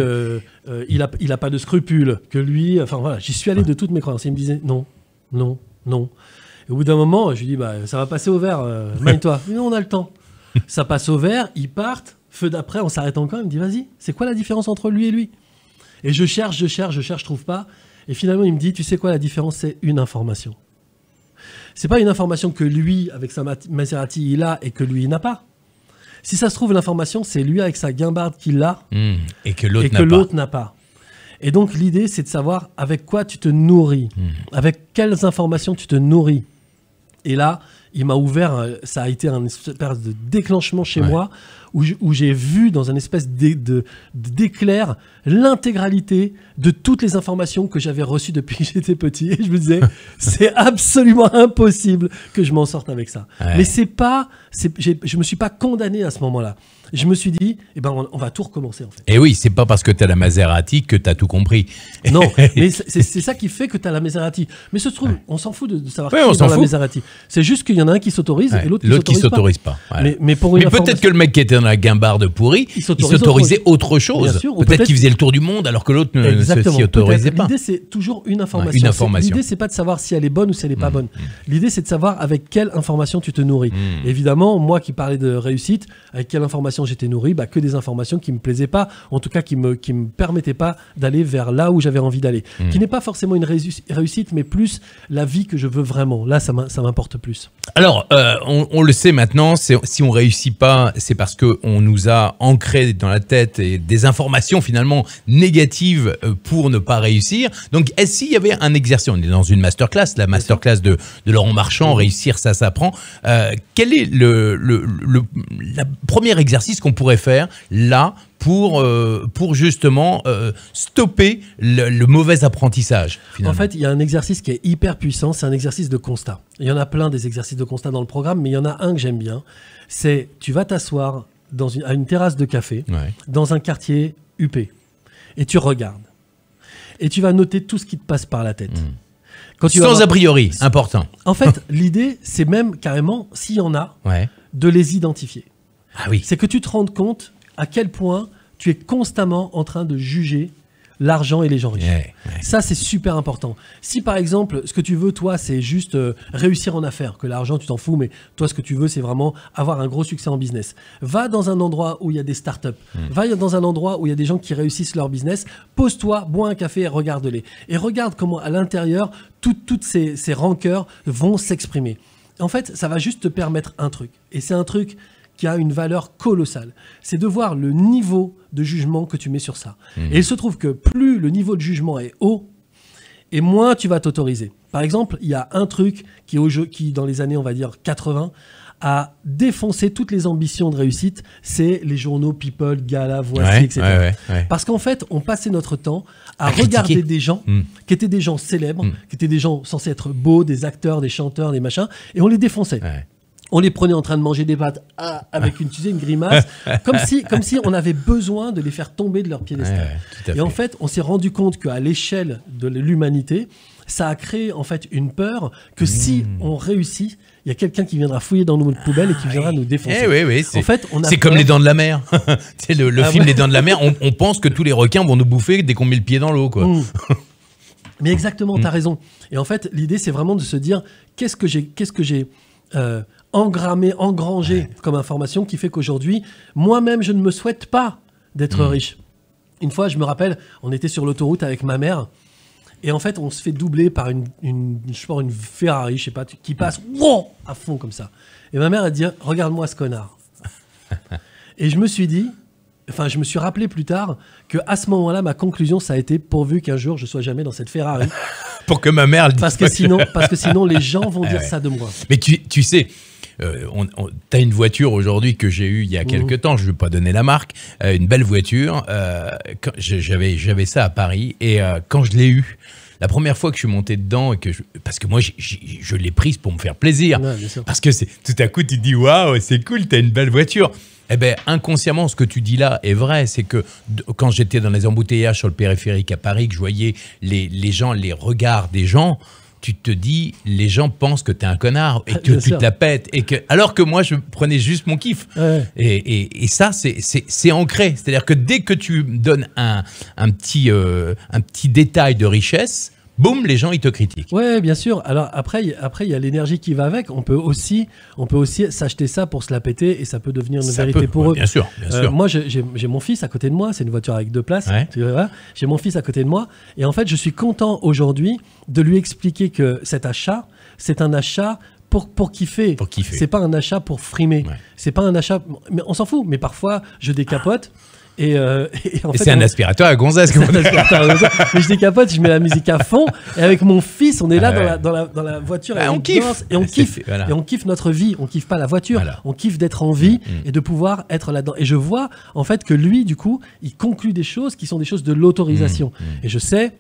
il a pas de scrupules, que lui, enfin voilà, j'y suis allé de toutes mes croyances. Et il me disait, non, non, non. Et au bout d'un moment, je lui dis, ça va passer au vert, maille-toi. Non, on a le temps. Ça passe au vert, ils partent, feu d'après, on s'arrête encore, il me dit, vas-y, c'est quoi la différence entre lui et lui? Et je cherche, je trouve pas. Et finalement, il me dit, tu sais quoi, la différence, c'est une information. C'est pas une information que lui, avec sa Maserati, il a et que lui, il n'a pas. Si ça se trouve, l'information, c'est lui avec sa guimbarde qu'il a et que l'autre n'a pas. Et donc, l'idée, c'est de savoir avec quoi tu te nourris, avec quelles informations tu te nourris. Et là, il m'a ouvert, ça a été un espèce de déclenchement chez moi, où j'ai vu dans un espèce d'éclair l'intégralité de toutes les informations que j'avais reçues depuis que j'étais petit. Et je me disais, c'est absolument impossible que je m'en sorte avec ça. Ouais. Mais je me suis pas condamné à ce moment-là. Je me suis dit, on va tout recommencer en fait. Et oui, c'est pas parce que tu as la Maserati que tu as tout compris. Non, mais c'est ça qui fait que tu as la Maserati. Mais se trouve, on s'en fout de savoir qui est dans la Maserati. C'est juste qu'il y en a un qui s'autorise et l'autre qui s'autorise pas. Ouais. Mais peut-être que le mec qui était dans la guimbarde pourrie, il s'autorisait autre chose. Peut-être qu'il faisait le tour du monde alors que l'autre ne s'y autorisait pas. L'idée, c'est toujours une information. L'idée, c'est pas de savoir si elle est bonne ou si elle est pas bonne. L'idée, c'est de savoir avec quelle information tu te nourris. Évidemment, moi qui parlais de réussite, avec quelle information j'étais nourri, que des informations qui me plaisaient pas, en tout cas qui me permettaient pas d'aller vers là où j'avais envie d'aller. Qui n'est pas forcément une réussite, mais plus la vie que je veux vraiment. Là, ça m'importe plus. Alors, on le sait maintenant, si on réussit pas, c'est parce qu'on nous a ancré dans la tête des informations finalement négatives pour ne pas réussir. Donc, est-ce qu'il y avait un exercice? On est dans une masterclass, la masterclass de Laurent Marchand, réussir ça s'apprend. Quel est le premier exercice qu'on pourrait faire là pour justement stopper le mauvais apprentissage finalement? En fait, il y a un exercice qui est hyper puissant, c'est un exercice de constat. Il y en a plein des exercices de constat dans le programme, mais il y en a un que j'aime bien. C'est, tu vas t'asseoir à une terrasse de café, dans un quartier huppé, et tu regardes. Et tu vas noter tout ce qui te passe par la tête. Sans a priori, important. En fait, l'idée, c'est même carrément, s'il y en a, de les identifier. Ah oui. C'est que tu te rendes compte à quel point tu es constamment en train de juger l'argent et les gens riches. Ça, c'est super important. Si par exemple, ce que tu veux, toi, c'est juste réussir en affaires, que l'argent, tu t'en fous, mais toi, ce que tu veux, c'est vraiment avoir un gros succès en business. Va dans un endroit où il y a des startups. Va dans un endroit où il y a des gens qui réussissent leur business. Pose-toi, bois un café et regarde-les. Et regarde comment, à l'intérieur, toutes ces rancœurs vont s'exprimer. En fait, ça va juste te permettre un truc. Et c'est un truc qui a une valeur colossale. C'est de voir le niveau de jugement que tu mets sur ça. Et il se trouve que plus le niveau de jugement est haut, et moins tu vas t'autoriser. Par exemple, il y a un truc qui dans les années, on va dire, 80, a défoncé toutes les ambitions de réussite, c'est les journaux People, Gala, Voici, etc. Parce qu'en fait, on passait notre temps à regarder des gens qui étaient des gens célèbres, qui étaient des gens censés être beaux, des acteurs, des chanteurs, des machins, et on les défonçait. On les prenait en train de manger des pâtes avec une grimace, comme si on avait besoin de les faire tomber de leur piédestal. Et en fait, on s'est rendu compte qu'à l'échelle de l'humanité, ça a créé en fait une peur que si on réussit, il y a quelqu'un qui viendra fouiller dans nos poubelles et qui viendra nous défoncer. Oui, en fait, c'est comme les Dents de la Mer. C'est le film Les Dents de la Mer. On pense que tous les requins vont nous bouffer dès qu'on met le pied dans l'eau, quoi. Mais exactement, tu as raison. Et en fait, l'idée, c'est vraiment de se dire qu'est-ce que j'ai engrangé comme information qui fait qu'aujourd'hui, moi-même, je ne me souhaite pas d'être riche. Une fois, je me rappelle, on était sur l'autoroute avec ma mère. Et en fait, on se fait doubler par une Ferrari, je sais pas, qui passe à fond comme ça. Et ma mère, elle dit, regarde-moi ce connard. Et je me suis rappelé plus tard qu'à ce moment-là, ma conclusion, ça a été pourvu qu'un jour, je sois jamais dans cette Ferrari. Pour que ma mère le dise. Parce que sinon, les gens vont dire ça de moi. Mais tu sais... t'as une voiture aujourd'hui que j'ai eue il y a quelques temps, je ne vais pas donner la marque, une belle voiture. J'avais ça à Paris et quand je l'ai eue, la première fois que je suis monté dedans, parce que moi je l'ai prise pour me faire plaisir, parce que tout à coup tu te dis waouh, c'est cool, t'as une belle voiture. Eh bien, inconsciemment, ce que tu dis là est vrai. C'est que quand j'étais dans les embouteillages sur le périphérique à Paris, que je voyais les gens, les regards des gens, tu te dis, les gens pensent que t'es un connard et que tu te la pètes. Alors que moi, je prenais juste mon kiff. Ouais. Et ça, c'est ancré. C'est-à-dire que dès que tu donnes un petit détail de richesse, boum, les gens, ils te critiquent. Ouais, bien sûr. Alors après, il y a l'énergie qui va avec. On peut aussi s'acheter ça pour se la péter et ça peut devenir une vérité pour eux. Bien sûr. Moi, j'ai mon fils à côté de moi. C'est une voiture avec 2 places. Ouais. Tu vois, j'ai mon fils à côté de moi. Et en fait, je suis content aujourd'hui de lui expliquer que cet achat, c'est un achat pour kiffer. C'est pas un achat pour frimer. Ouais. C'est pas un achat... Mais on s'en fout. Mais parfois, je décapote. Et en fait, c'est un aspirateur à gonzesse. Mais je décapote, je mets la musique à fond. Et avec mon fils, on est là dans la voiture. Et on kiffe. Et on kiffe. Et on kiffe notre vie. On kiffe pas la voiture. Voilà. On kiffe d'être en vie et de pouvoir être là-dedans. Et je vois en fait que lui, du coup, il conclut des choses qui sont des choses de l'autorisation. Et je sais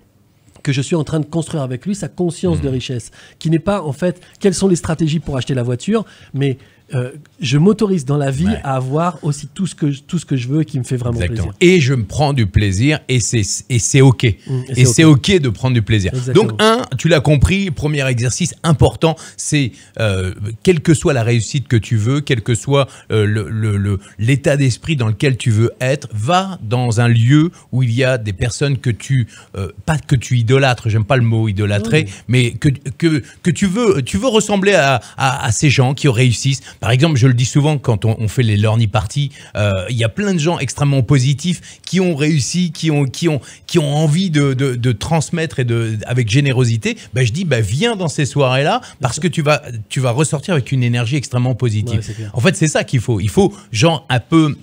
que je suis en train de construire avec lui sa conscience de richesse, qui n'est pas en fait quelles sont les stratégies pour acheter la voiture, mais je m'autorise dans la vie à avoir aussi tout ce que je veux et qui me fait vraiment plaisir. Et je me prends du plaisir et c'est OK. Et c'est OK de prendre du plaisir. Exactement. Donc tu l'as compris, premier exercice important, c'est quelle que soit la réussite que tu veux, quel que soit l'état d'esprit dans lequel tu veux être, va dans un lieu où il y a des personnes que pas que tu idolâtres, j'aime pas le mot idolâtrer, mais que tu veux ressembler à ces gens qui réussissent. Par exemple, je le dis souvent quand on fait les Learning Party, il y a plein de gens extrêmement positifs qui ont réussi, qui ont envie de transmettre et avec générosité. Je dis, viens dans ces soirées-là parce que tu vas ressortir avec une énergie extrêmement positive. Ouais, en fait, c'est ça qu'il faut. Il faut genre un peu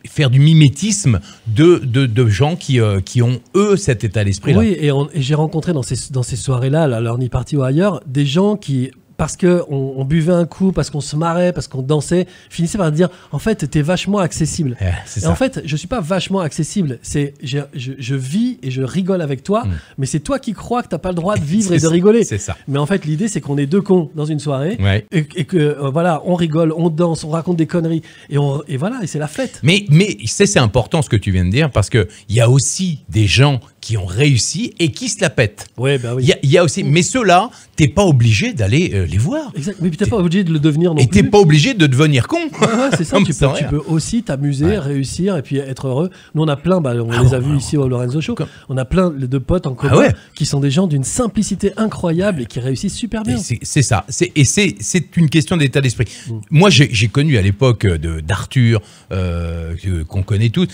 faire du mimétisme de gens qui ont eux cet état d'esprit-là. Oui, et j'ai rencontré dans ces soirées-là, la Learning Party ou ailleurs, des gens qui parce qu'on buvait un coup, parce qu'on se marrait, parce qu'on dansait, finissait par dire en fait t'es vachement accessible. Et en fait je suis pas vachement accessible, c'est je vis et je rigole avec toi, mais c'est toi qui crois que t'as pas le droit de vivre et de rigoler. C'est ça. Mais en fait l'idée c'est qu'on est 2 cons dans une soirée et que voilà, on rigole, on danse, on raconte des conneries et voilà, et c'est la fête. Mais c'est important ce que tu viens de dire, parce que il y a aussi des gens qui ont réussi et qui se la pètent. Ouais, bah oui. Il y a aussi, mais ceux-là, t'es pas obligé d'aller les voir. Exact. Mais t'es pas obligé de le devenir non plus. Et t'es pas obligé de devenir con. Ouais, c'est ça. Tu peux aussi t'amuser, réussir et puis être heureux. Nous, on a plein, on les a vus ici au Lorenzo Show. On a plein de potes en commun qui sont des gens d'une simplicité incroyable et qui réussissent super bien. C'est ça. C'est une question d'état d'esprit. Moi, j'ai connu à l'époque d'Arthur, qu'on connaît tous,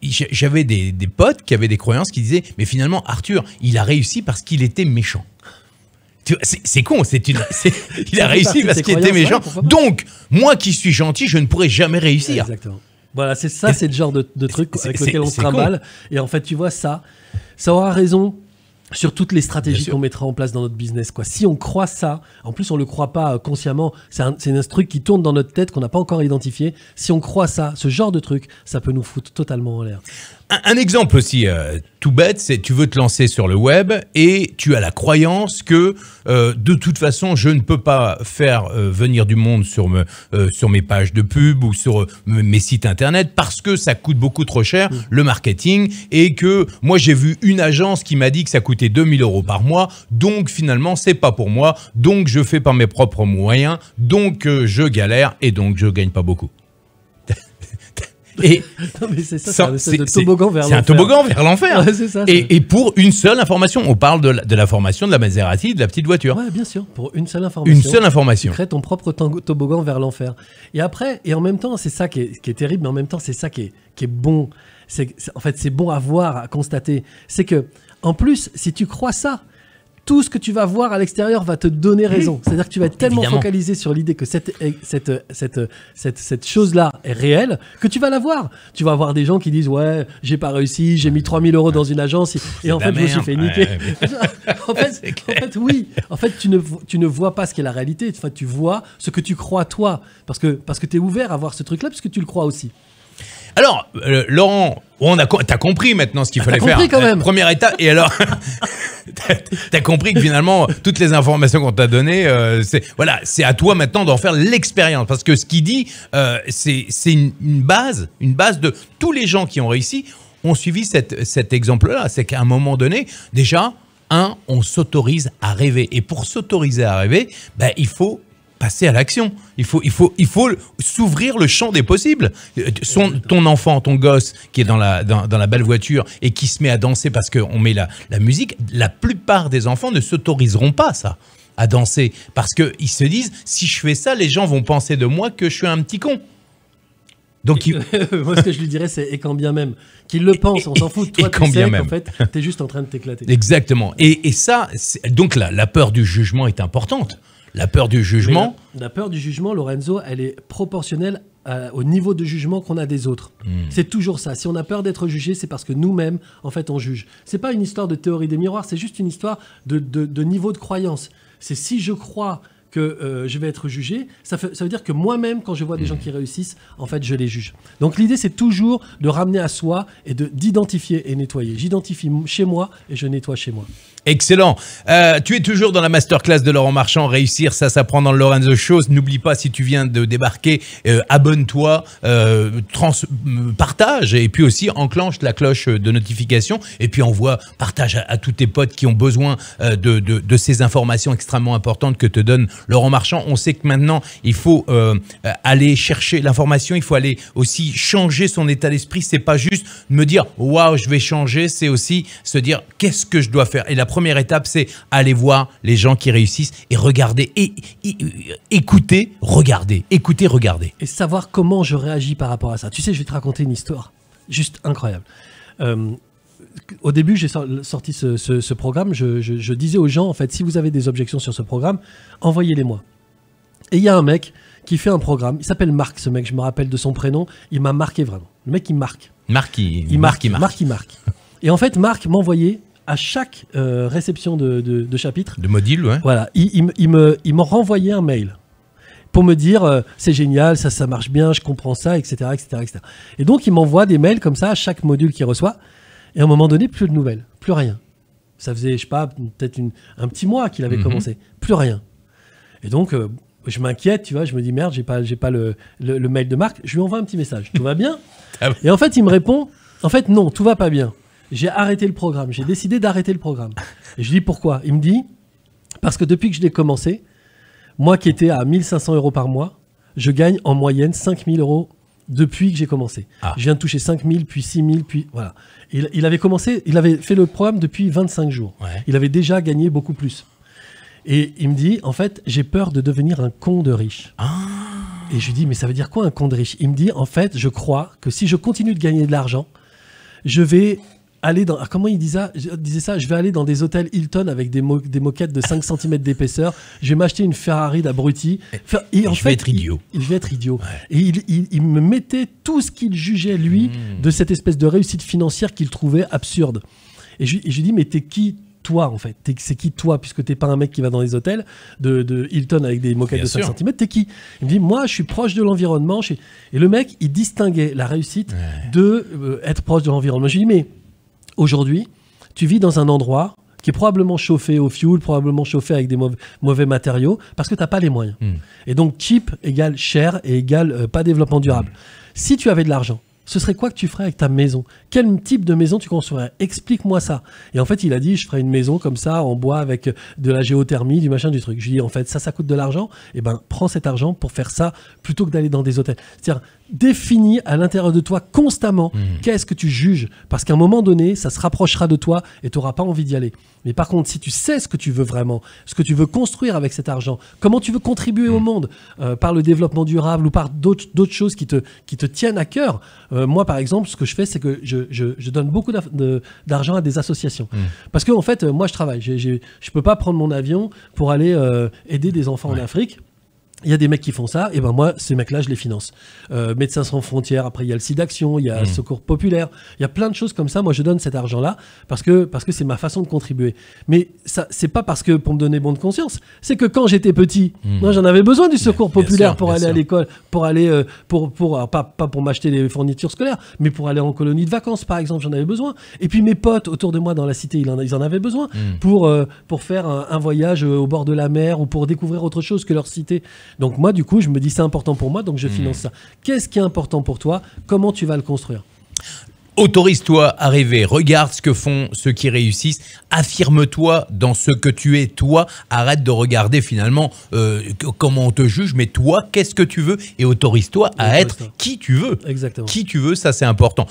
j'avais des potes qui avaient des croyances qui disaient mais finalement Arthur il a réussi parce qu'il était méchant. C'est con, il a réussi parce qu'il était méchant. Donc moi qui suis gentil, je ne pourrais jamais réussir. Exactement. Voilà, c'est ça, c'est le genre de truc avec lequel on se trimballe. Et en fait, tu vois, ça aura raison sur toutes les stratégies qu'on mettra en place dans notre business, quoi. Si on croit ça, en plus on le croit pas consciemment, c'est un truc qui tourne dans notre tête qu'on n'a pas encore identifié. Si on croit ça, ce genre de truc, ça peut nous foutre totalement en l'air. Un exemple aussi tout bête, c'est tu veux te lancer sur le web et tu as la croyance que de toute façon je ne peux pas faire venir du monde sur mes pages de pub ou sur mes sites internet parce que ça coûte beaucoup trop cher le marketing et que moi j'ai vu une agence qui m'a dit que ça coûtait 2000 € par mois, donc finalement c'est pas pour moi, donc je fais par mes propres moyens, donc je galère et donc je gagne pas beaucoup. Et non, mais c'est ça, c'est un toboggan vers l'enfer. C'est un toboggan vers l'enfer. Ouais, c'est ça, et pour une seule information, on parle de la formation de la Maserati, de la petite voiture. Ouais, bien sûr, pour une seule information. Une seule information. Tu crées ton propre toboggan vers l'enfer. Et après, et en même temps, c'est ça qui est terrible, mais en même temps, c'est ça qui est bon. En fait, c'est bon à voir, à constater. C'est que, en plus, si tu crois ça, tout ce que tu vas voir à l'extérieur va te donner raison. C'est-à-dire que tu vas être tellement focalisé sur l'idée que cette chose-là est réelle que tu vas la voir. Tu vas avoir des gens qui disent « Ouais, j'ai pas réussi, j'ai mis 3000 € dans une agence et en fait, je me suis fait niquer. » En fait, oui. En fait, tu ne vois pas ce qu'est la réalité. Enfin, tu vois ce que tu crois toi. Parce que tu es ouvert à voir ce truc-là parce que tu le crois aussi. Alors, Laurent, t'as compris maintenant ce qu'il fallait faire. T'as compris quand même. Première étape. Et alors, t'as compris que finalement, toutes les informations qu'on t'a données, c'est à toi maintenant d'en faire l'expérience. Parce que ce qu'il dit, c'est une base de tous les gens qui ont réussi ont suivi cet exemple-là. C'est qu'à un moment donné, déjà, on s'autorise à rêver. Et pour s'autoriser à rêver, il faut passer à l'action. Il faut s'ouvrir le champ des possibles. Ton enfant, ton gosse qui est dans la belle voiture et qui se met à danser parce qu'on met la musique, la plupart des enfants ne s'autoriseront pas ça, à danser. Parce qu'ils se disent, si je fais ça, les gens vont penser de moi que je suis un petit con. Donc, moi, ce que je lui dirais, c'est « et quand bien même ». Qu'il le pense, on s'en fout. Toi, tu sais qu'en fait, t'es juste en train de t'éclater. Exactement. Et ça, donc la peur du jugement est importante. La peur du jugement. La peur du jugement, Lorenzo, elle est proportionnelle au niveau de jugement qu'on a des autres. C'est toujours ça. Si on a peur d'être jugé, c'est parce que nous-mêmes, en fait, on juge. C'est pas une histoire de théorie des miroirs, c'est juste une histoire de niveau de croyance. C'est si je crois que je vais être jugé, ça veut dire que moi-même, quand je vois des gens qui réussissent, en fait, je les juge. Donc l'idée, c'est toujours de ramener à soi et d'identifier et nettoyer. J'identifie chez moi et je nettoie chez moi. Excellent. Tu es toujours dans la masterclass de Laurent Marchand. Réussir, ça s'apprend dans le Lorenzo Show. N'oublie pas, si tu viens de débarquer, abonne-toi, partage et puis aussi enclenche la cloche de notification et puis partage à tous tes potes qui ont besoin de ces informations extrêmement importantes que te donne Laurent Marchand. On sait que maintenant, il faut aller chercher l'information. Il faut aller aussi changer son état d'esprit. C'est pas juste me dire « Waouh, je vais changer », c'est aussi se dire « Qu'est-ce que je dois faire ?» Et la première étape, c'est aller voir les gens qui réussissent et regarder, et écouter, regarder, écouter, regarder. Et savoir comment je réagis par rapport à ça. Tu sais, je vais te raconter une histoire juste incroyable. Au début, j'ai sorti ce programme. Je disais aux gens, en fait, si vous avez des objections sur ce programme, envoyez-les-moi. Et il y a un mec qui fait un programme. Il s'appelle Marc, ce mec. Je me rappelle de son prénom. Il m'a marqué vraiment. Le mec, il marque. Marc, il marque. Et en fait, Marc m'envoyait à chaque réception de chapitre. De module, ouais. Voilà. Il me renvoyait un mail pour me dire c'est génial, ça marche bien, je comprends ça, etc., etc., etc. Et donc, il m'envoie des mails comme ça à chaque module qu'il reçoit. Et à un moment donné, plus de nouvelles, plus rien. Ça faisait, je sais pas, peut-être un petit mois qu'il avait commencé. Plus rien. Et donc, je m'inquiète, tu vois, je me dis merde, j'ai pas le mail de Marc. Je lui envoie un petit message. Tout va bien? Et en fait, il me répond, en fait, non, tout va pas bien. J'ai arrêté le programme. J'ai décidé d'arrêter le programme. Et je lui dis pourquoi? Il me dit, parce que depuis que je l'ai commencé, moi qui étais à 1500 € par mois, je gagne en moyenne 5000 € depuis que j'ai commencé. Je viens de toucher 5000, puis 6000, puis voilà. Il avait fait le programme depuis 25 jours. Ouais. Il avait déjà gagné beaucoup plus. Et il me dit, en fait, j'ai peur de devenir un con de riche. Et je lui dis, mais ça veut dire quoi un con de riche? Il me dit, en fait, je crois que si je continue de gagner de l'argent, je vais aller dans... Comment il disait ça? Je vais aller dans des hôtels Hilton avec des moquettes de 5 cm d'épaisseur. Je vais m'acheter une Ferrari d'abruti. Et en fait, vais être idiot. Il va être idiot. Ouais. Et il me mettait tout ce qu'il jugeait, lui, de cette espèce de réussite financière qu'il trouvait absurde. Et je lui dis, mais t'es qui toi en fait? C'est qui toi, puisque t'es pas un mec qui va dans les hôtels de Hilton avec des moquettes de 5 cm, t'es qui? Il me dit, moi je suis proche de l'environnement. Et le mec, il distinguait la réussite de être proche de l'environnement. Je lui dis, mais aujourd'hui, tu vis dans un endroit qui est probablement chauffé au fioul, probablement chauffé avec des mauvais matériaux, parce que tu n'as pas les moyens. Et donc, cheap égale cher et égale pas développement durable. Si tu avais de l'argent, ce serait quoi que tu ferais avec ta maison? Quel type de maison tu construirais? Explique-moi ça. Et en fait, il a dit, je ferais une maison comme ça, en bois, avec de la géothermie, du machin, du truc. Je lui ai dit, en fait, ça coûte de l'argent. Eh ben, prends cet argent pour faire ça, plutôt que d'aller dans des hôtels. C'est-à-dire, définis à l'intérieur de toi constamment qu'est-ce que tu juges. Parce qu'à un moment donné, ça se rapprochera de toi et tu n'auras pas envie d'y aller. Mais par contre, si tu sais ce que tu veux vraiment, ce que tu veux construire avec cet argent, comment tu veux contribuer au monde par le développement durable ou par d'autres choses qui te tiennent à cœur. Moi, par exemple, ce que je fais, c'est que je donne beaucoup d'argent à des associations. Parce que en fait, moi, je travaille. Je peux pas prendre mon avion pour aller aider des enfants en Afrique. Il y a des mecs qui font ça, et ben moi, ces mecs-là, je les finance. Médecins sans frontières, après il y a le SIDAction, il y a Secours Populaire, il y a plein de choses comme ça. Moi, je donne cet argent-là parce que c'est ma façon de contribuer. Mais ça, c'est pas parce que pour me donner bonne conscience, c'est que quand j'étais petit, moi, j'en avais besoin du Secours Populaire pour aller à l'école, pour aller, pas pour m'acheter des fournitures scolaires, mais pour aller en colonie de vacances, par exemple, j'en avais besoin. Et puis mes potes autour de moi dans la cité, ils en avaient besoin pour faire un voyage au bord de la mer ou pour découvrir autre chose que leur cité. Donc moi, du coup, je me dis c'est important pour moi, donc je finance ça. Qu'est-ce qui est important pour toi? Comment tu vas le construire? Autorise-toi à rêver, regarde ce que font ceux qui réussissent, affirme-toi dans ce que tu es, toi, arrête de regarder finalement comment on te juge, mais toi, qu'est-ce que tu veux et autorise-toi à être qui tu veux. Exactement. Qui tu veux, ça c'est important.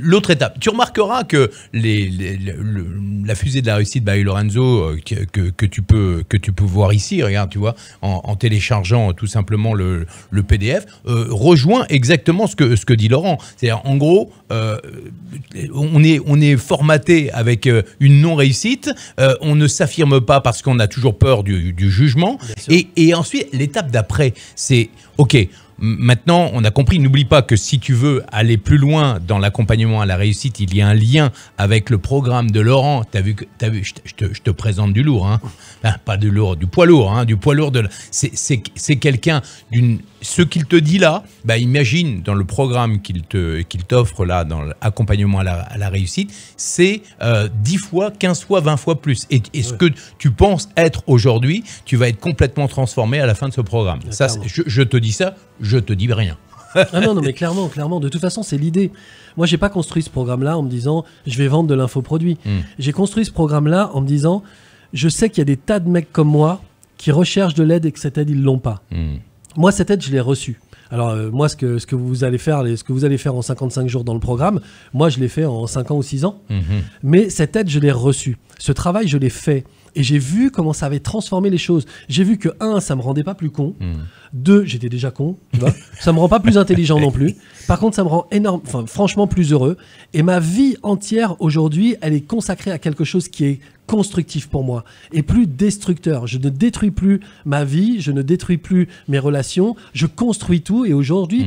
L'autre étape, tu remarqueras que la fusée de la réussite by Lorenzo que tu peux voir ici, regarde, tu vois, en téléchargeant tout simplement le PDF, rejoint exactement ce que dit Laurent. C'est-à-dire, en gros, on est formaté avec une non-réussite, on ne s'affirme pas parce qu'on a toujours peur du jugement. Et ensuite, l'étape d'après, c'est OK. Maintenant, on a compris, n'oublie pas que si tu veux aller plus loin dans l'accompagnement à la réussite, il y a un lien avec le programme de Laurent. T'as vu, je te présente du lourd, hein. Enfin, pas du lourd, du poids lourd, hein, du poids lourd. C'est quelqu'un ce qu'il te dit là, bah imagine dans le programme qu'il t'offre là, dans l'accompagnement à la réussite, c'est 10 fois, 15 fois, 20 fois plus. Et ce que tu penses être aujourd'hui, tu vas être complètement transformé à la fin de ce programme. Ça, je te dis ça, je te dis rien. Ah non, mais clairement. De toute façon, c'est l'idée. Moi, j'ai pas construit ce programme-là en me disant je vais vendre de l'infoproduit. J'ai construit ce programme-là en me disant je sais qu'il y a des tas de mecs comme moi qui recherchent de l'aide et que cette aide, ils l'ont pas. Moi, cette aide, je l'ai reçue. Alors, moi, ce que vous allez faire en 55 jours dans le programme, moi, je l'ai fait en 5 ans ou 6 ans. Mais cette aide, je l'ai reçue. Ce travail, je l'ai fait. Et j'ai vu comment ça avait transformé les choses. J'ai vu que, 1, ça me rendait pas plus con. 2, j'étais déjà con, tu vois. Ça me rend pas plus intelligent non plus. Par contre, ça me rend franchement plus heureux. Et ma vie entière, aujourd'hui, elle est consacrée à quelque chose qui est constructif pour moi et plus destructeur. Je ne détruis plus ma vie, je ne détruis plus mes relations, je construis tout. Et aujourd'hui,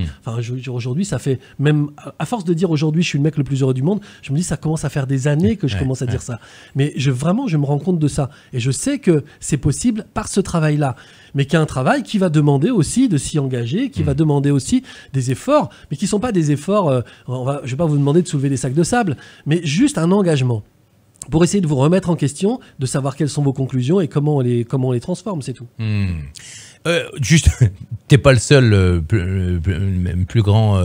aujourd'hui, ça fait même, à force de dire aujourd'hui je suis le mec le plus heureux du monde, je me dis ça commence à faire des années que je commence à dire ça. Mais vraiment, je me rends compte de ça. Et je sais que c'est possible par ce travail-là. Mais qui est un travail qui va demander aussi de s'y engager, qui va demander aussi des efforts, mais qui ne sont pas des efforts, je ne vais pas vous demander de soulever des sacs de sable, mais juste un engagement pour essayer de vous remettre en question, de savoir quelles sont vos conclusions et comment on les transforme, c'est tout. Juste, t'es pas le seul plus grand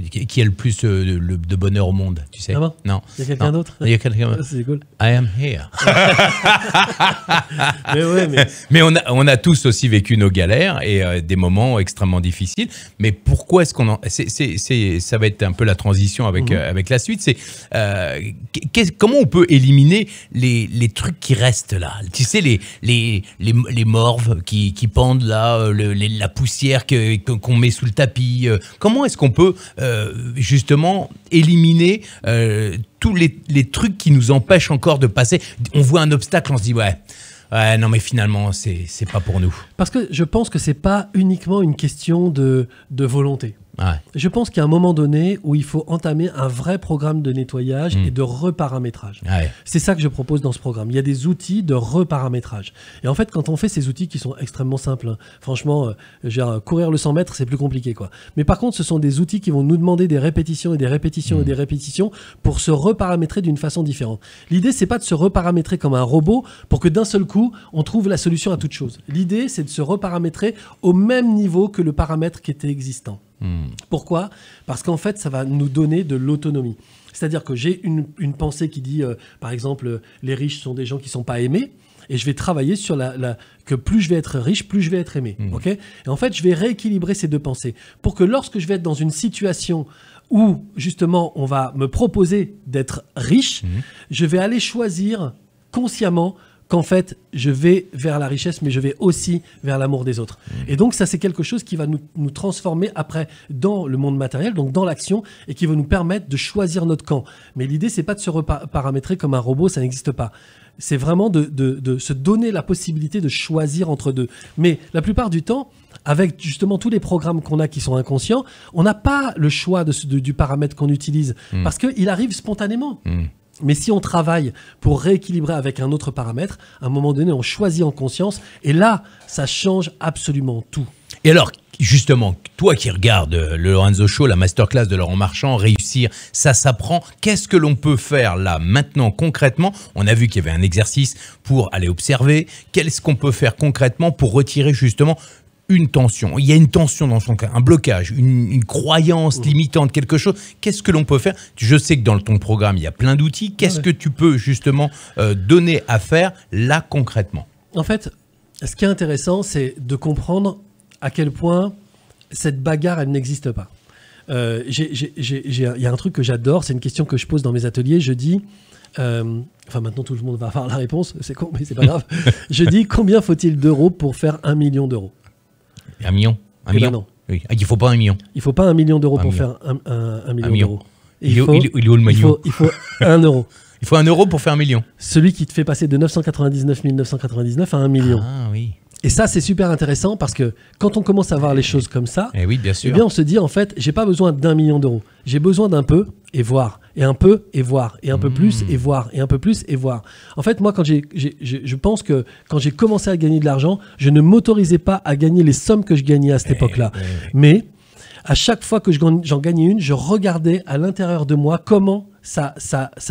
qui a le plus de bonheur au monde, tu sais. Ah bon? Non. Il y a quelqu'un d'autre? Il y a quelqu'un d'autre. C'est cool. I am here. mais on a tous aussi vécu nos galères et des moments extrêmement difficiles. Mais pourquoi est-ce qu'on ça va être un peu la transition avec la suite. C'est comment on peut éliminer les trucs qui restent là. Tu sais, les morves qui pendent là, la poussière qu'on met sous le tapis. Comment est-ce qu'on peut justement éliminer tous les trucs qui nous empêchent encore de passer? On voit un obstacle, on se dit ouais, non mais finalement c'est pas pour nous. Parce que je pense que c'est pas uniquement une question de volonté. Ouais. Je pense qu'il y a un moment donné où il faut entamer un vrai programme de nettoyage et de reparamétrage. Ouais. C'est ça que je propose dans ce programme. Il y a des outils de reparamétrage. Et en fait, quand on fait ces outils qui sont extrêmement simples, hein, franchement, courir le 100 mètres, c'est plus compliqué, quoi. Mais par contre, ce sont des outils qui vont nous demander des répétitions et des répétitions et des répétitions pour se reparamétrer d'une façon différente. L'idée, c'est pas de se reparamétrer comme un robot pour que d'un seul coup, on trouve la solution à toute chose. L'idée, c'est de se reparamétrer au même niveau que le paramètre qui était existant. Pourquoi ? Parce qu'en fait, ça va nous donner de l'autonomie. C'est-à-dire que j'ai une pensée qui dit, par exemple, les riches sont des gens qui ne sont pas aimés, et je vais travailler sur que plus je vais être riche, plus je vais être aimé. Okay ? Et en fait, je vais rééquilibrer ces deux pensées pour que lorsque je vais être dans une situation où, justement, on va me proposer d'être riche, je vais aller choisir consciemment qu'en fait, je vais vers la richesse, mais je vais aussi vers l'amour des autres. Et donc, ça, c'est quelque chose qui va nous transformer après dans le monde matériel, donc dans l'action, et qui va nous permettre de choisir notre camp. Mais l'idée, c'est pas de se reparamétrer comme un robot, ça n'existe pas. C'est vraiment de se donner la possibilité de choisir entre deux. Mais la plupart du temps, avec justement tous les programmes qu'on a qui sont inconscients, on n'a pas le choix du paramètre qu'on utilise, parce qu'il arrive spontanément. Mais si on travaille pour rééquilibrer avec un autre paramètre, à un moment donné, on choisit en conscience. Et là, ça change absolument tout. Et alors, justement, toi qui regardes le Lorenzo Show, la masterclass de Laurent Marchand, réussir, ça s'apprend. Qu'est-ce que l'on peut faire là, maintenant, concrètement ? On a vu qu'il y avait un exercice pour aller observer. Qu'est-ce qu'on peut faire concrètement pour retirer justement une tension? Il y a une tension dans son cas, un blocage, une croyance limitante, quelque chose. Qu'est-ce que l'on peut faire? Je sais que dans ton programme, il y a plein d'outils. Qu'est-ce que tu peux justement donner à faire là concrètement? En fait, ce qui est intéressant, c'est de comprendre à quel point cette bagarre, elle n'existe pas. Il y a un truc que j'adore, c'est une question que je pose dans mes ateliers. Je dis... enfin maintenant tout le monde va avoir la réponse, c'est con, mais c'est pas grave. Je dis combien faut-il d'euros pour faire 1 million d'euros? 1 million? 1 million? Non. Oui. Il ne faut pas 1 million. Il ne faut pas 1 million d'euros pour faire un million d'euros. Il est où le million? Il faut 1 euro. Il faut 1 euro pour faire 1 million. Celui qui te fait passer de 999 999 à 1 million. Ah oui. Et ça, c'est super intéressant parce que quand on commence à voir les choses comme ça, oui, bien sûr. Eh bien, on se dit, en fait, j'ai pas besoin d'1 million d'euros. J'ai besoin d'un peu et voir. Et un peu et voir. Et un peu plus et voir. Et un peu plus et voir. En fait, moi, je pense que quand j'ai commencé à gagner de l'argent, je ne m'autorisais pas à gagner les sommes que je gagnais à cette époque-là. Mais à chaque fois que j'en gagnais une, je regardais à l'intérieur de moi comment ça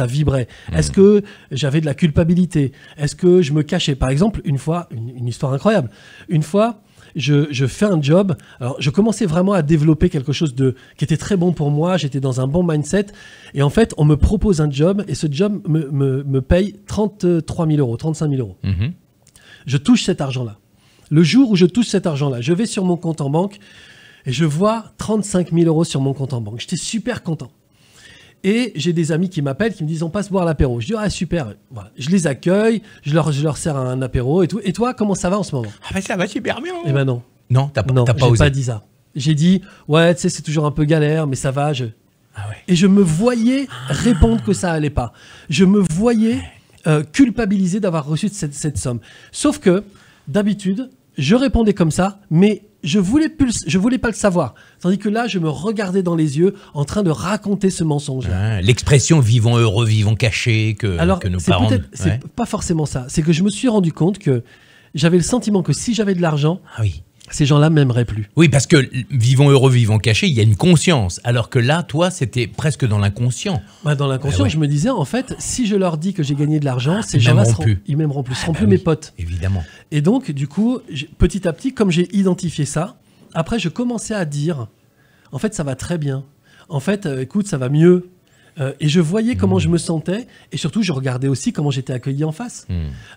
vibrait. Est-ce que j'avais de la culpabilité? Est-ce que je me cachais? Par exemple, une fois, une histoire incroyable. Une fois, je fais un job. Alors, je commençais vraiment à développer quelque chose qui était très bon pour moi. J'étais dans un bon mindset. Et en fait, on me propose un job et ce job me paye 33 000 euros, 35 000 euros. Je touche cet argent-là. Le jour où je touche cet argent-là, je vais sur mon compte en banque et je vois 35 000 euros sur mon compte en banque. J'étais super content. Et j'ai des amis qui m'appellent, qui me disent on passe boire l'apéro. Je dis ah super. Voilà. Je les accueille, je leur sers un apéro et tout. Et toi, comment ça va en ce moment? Ah ben ça va super bien. Eh ben non. Non, t'as pas j'ai osé. pas dit ça. J'ai dit ouais, tu sais, c'est toujours un peu galère, mais ça va. Ah ouais. Et je me voyais répondre que ça allait pas. Je me voyais culpabiliser d'avoir reçu cette somme. Sauf que d'habitude, je répondais comme ça, mais je voulais pas le savoir. Tandis que là, je me regardais dans les yeux en train de raconter ce mensonge. L'expression vivons heureux, vivons cachés que nos parents... C'est pas forcément ça. C'est que je me suis rendu compte que j'avais le sentiment que si j'avais de l'argent, ces gens-là m'aimeraient plus. Oui, parce que vivons heureux, vivons cachés, il y a une conscience. Alors que là, toi, c'était presque dans l'inconscient. Dans l'inconscient, je me disais, en fait, si je leur dis que j'ai gagné de l'argent, ces gens-là ils m'aimeront plus. Ils seront plus mes potes. Évidemment. Et donc, du coup, petit à petit, comme j'ai identifié ça, après, je commençais à dire, en fait, ça va très bien. En fait, écoute, ça va mieux. Et je voyais comment je me sentais. Et surtout, je regardais aussi comment j'étais accueilli en face.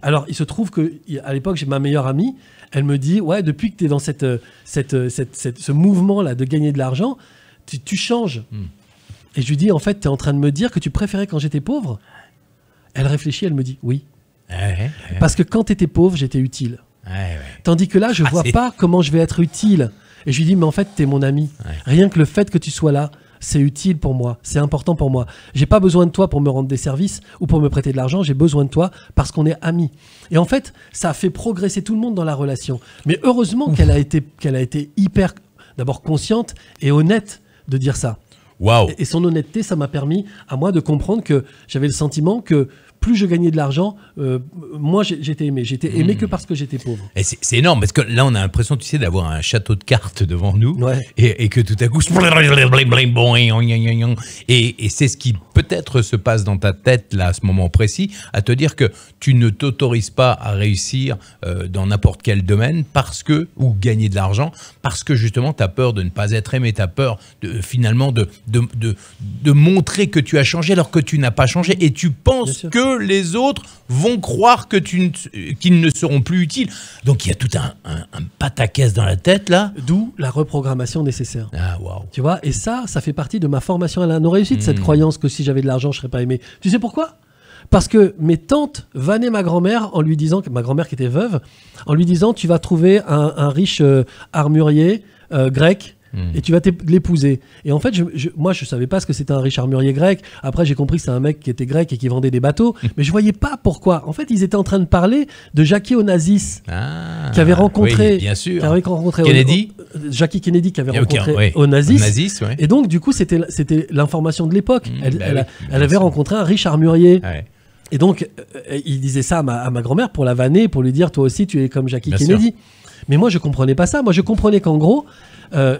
Alors, il se trouve qu'à l'époque, j'ai ma meilleure amie. Elle me dit, ouais, depuis que tu es dans ce mouvement-là de gagner de l'argent, tu changes. Et je lui dis, en fait, tu es en train de me dire que tu préférais quand j'étais pauvre? Elle réfléchit, elle me dit, oui. Parce que quand tu étais pauvre, j'étais utile. Tandis que là, je vois pas comment je vais être utile. Et je lui dis, mais en fait, tu es mon ami. Rien que le fait que tu sois là, c'est utile pour moi, c'est important pour moi. J'ai pas besoin de toi pour me rendre des services ou pour me prêter de l'argent, j'ai besoin de toi parce qu'on est amis. Et en fait, ça a fait progresser tout le monde dans la relation. Mais heureusement qu'elle a été hyper... d'abord consciente et honnête de dire ça. Waouh. Et son honnêteté, ça m'a permis à moi de comprendre que j'avais le sentiment que plus je gagnais de l'argent, moi j'étais aimé. J'étais aimé que parce que j'étais pauvre. Et c'est énorme parce que là on a l'impression, tu sais, d'avoir un château de cartes devant nous et que tout à coup et c'est ce qui peut-être se passe dans ta tête là à ce moment précis, à te dire que tu ne t'autorises pas à réussir dans n'importe quel domaine ou gagner de l'argent parce que justement tu as peur de ne pas être aimé, tu as peur finalement de montrer que tu as changé alors que tu n'as pas changé et tu penses que les autres vont croire qu'ils ne seront plus utiles. Donc il y a tout un pataquès dans la tête là. D'où la reprogrammation nécessaire. Ah waouh. Tu vois, et ça fait partie de ma formation à la non-réussite, cette croyance que si j'avais de l'argent, je serais pas aimé. Tu sais pourquoi ? Parce que mes tantes vannaient ma grand-mère en lui disant, ma grand-mère qui était veuve, en lui disant tu vas trouver un riche armurier grec. Et tu vas l'épouser. Et en fait, moi, je savais pas ce que c'était un riche armurier grec. Après, j'ai compris que c'était un mec qui était grec et qui vendait des bateaux. Mais je voyais pas pourquoi. En fait, ils étaient en train de parler de Jackie Onassis, qui avait rencontré, oui, bien sûr. Kennedy. Jackie Kennedy qui avait rencontré Onassis. Et donc, du coup, c'était l'information de l'époque. Elle avait rencontré un riche armurier. Ouais. Et donc, il disait ça à ma grand-mère pour la vanner, pour lui dire, toi aussi, tu es comme Jackie Kennedy. Mais moi, je comprenais pas ça. Moi, je comprenais qu'en gros, en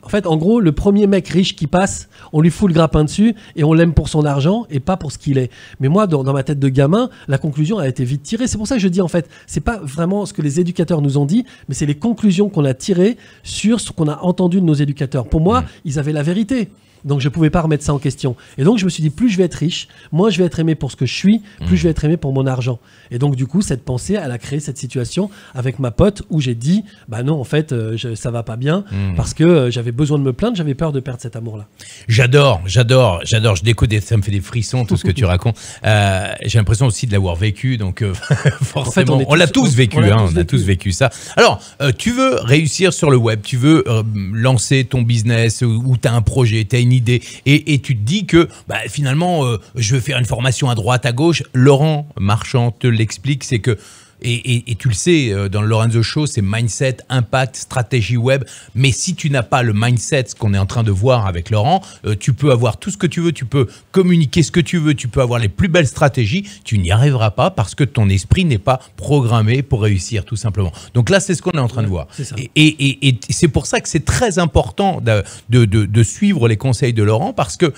fait, en gros, le premier mec riche qui passe, on lui fout le grappin dessus et on l'aime pour son argent et pas pour ce qu'il est. Mais moi, dans ma tête de gamin, la conclusion a été vite tirée. C'est pour ça que je dis, en fait, c'est pas vraiment ce que les éducateurs nous ont dit, mais c'est les conclusions qu'on a tirées sur ce qu'on a entendu de nos éducateurs. Pour moi, ils avaient la vérité. Donc je pouvais pas remettre ça en question. Et donc je me suis dit, plus je vais être riche, moins je vais être aimé pour ce que je suis, plus je vais être aimé pour mon argent. Et donc du coup, cette pensée, elle a créé cette situation avec ma pote où j'ai dit, bah non, en fait, ça va pas bien parce que j'avais besoin de me plaindre, j'avais peur de perdre cet amour-là. J'adore. Je découvre, ça me fait des frissons tout ce que tu racontes. J'ai l'impression aussi de l'avoir vécu, donc forcément, en fait, on l'a tous vécu, on a tous vécu ça. Alors, tu veux réussir sur le web, tu veux lancer ton business ou tu as un projet, tu as une idée et tu te dis que finalement je veux faire une formation à droite à gauche. Laurent Marchand te l'explique, c'est que et tu le sais, dans le Lorenzo Show, c'est mindset, impact, stratégie web. Mais si tu n'as pas le mindset, ce qu'on est en train de voir avec Laurent, tu peux avoir tout ce que tu veux, tu peux communiquer ce que tu veux, tu peux avoir les plus belles stratégies, tu n'y arriveras pas parce que ton esprit n'est pas programmé pour réussir, tout simplement. Donc là, c'est ce qu'on est en train de voir. Et c'est pour ça que c'est très important de suivre les conseils de Laurent, parce que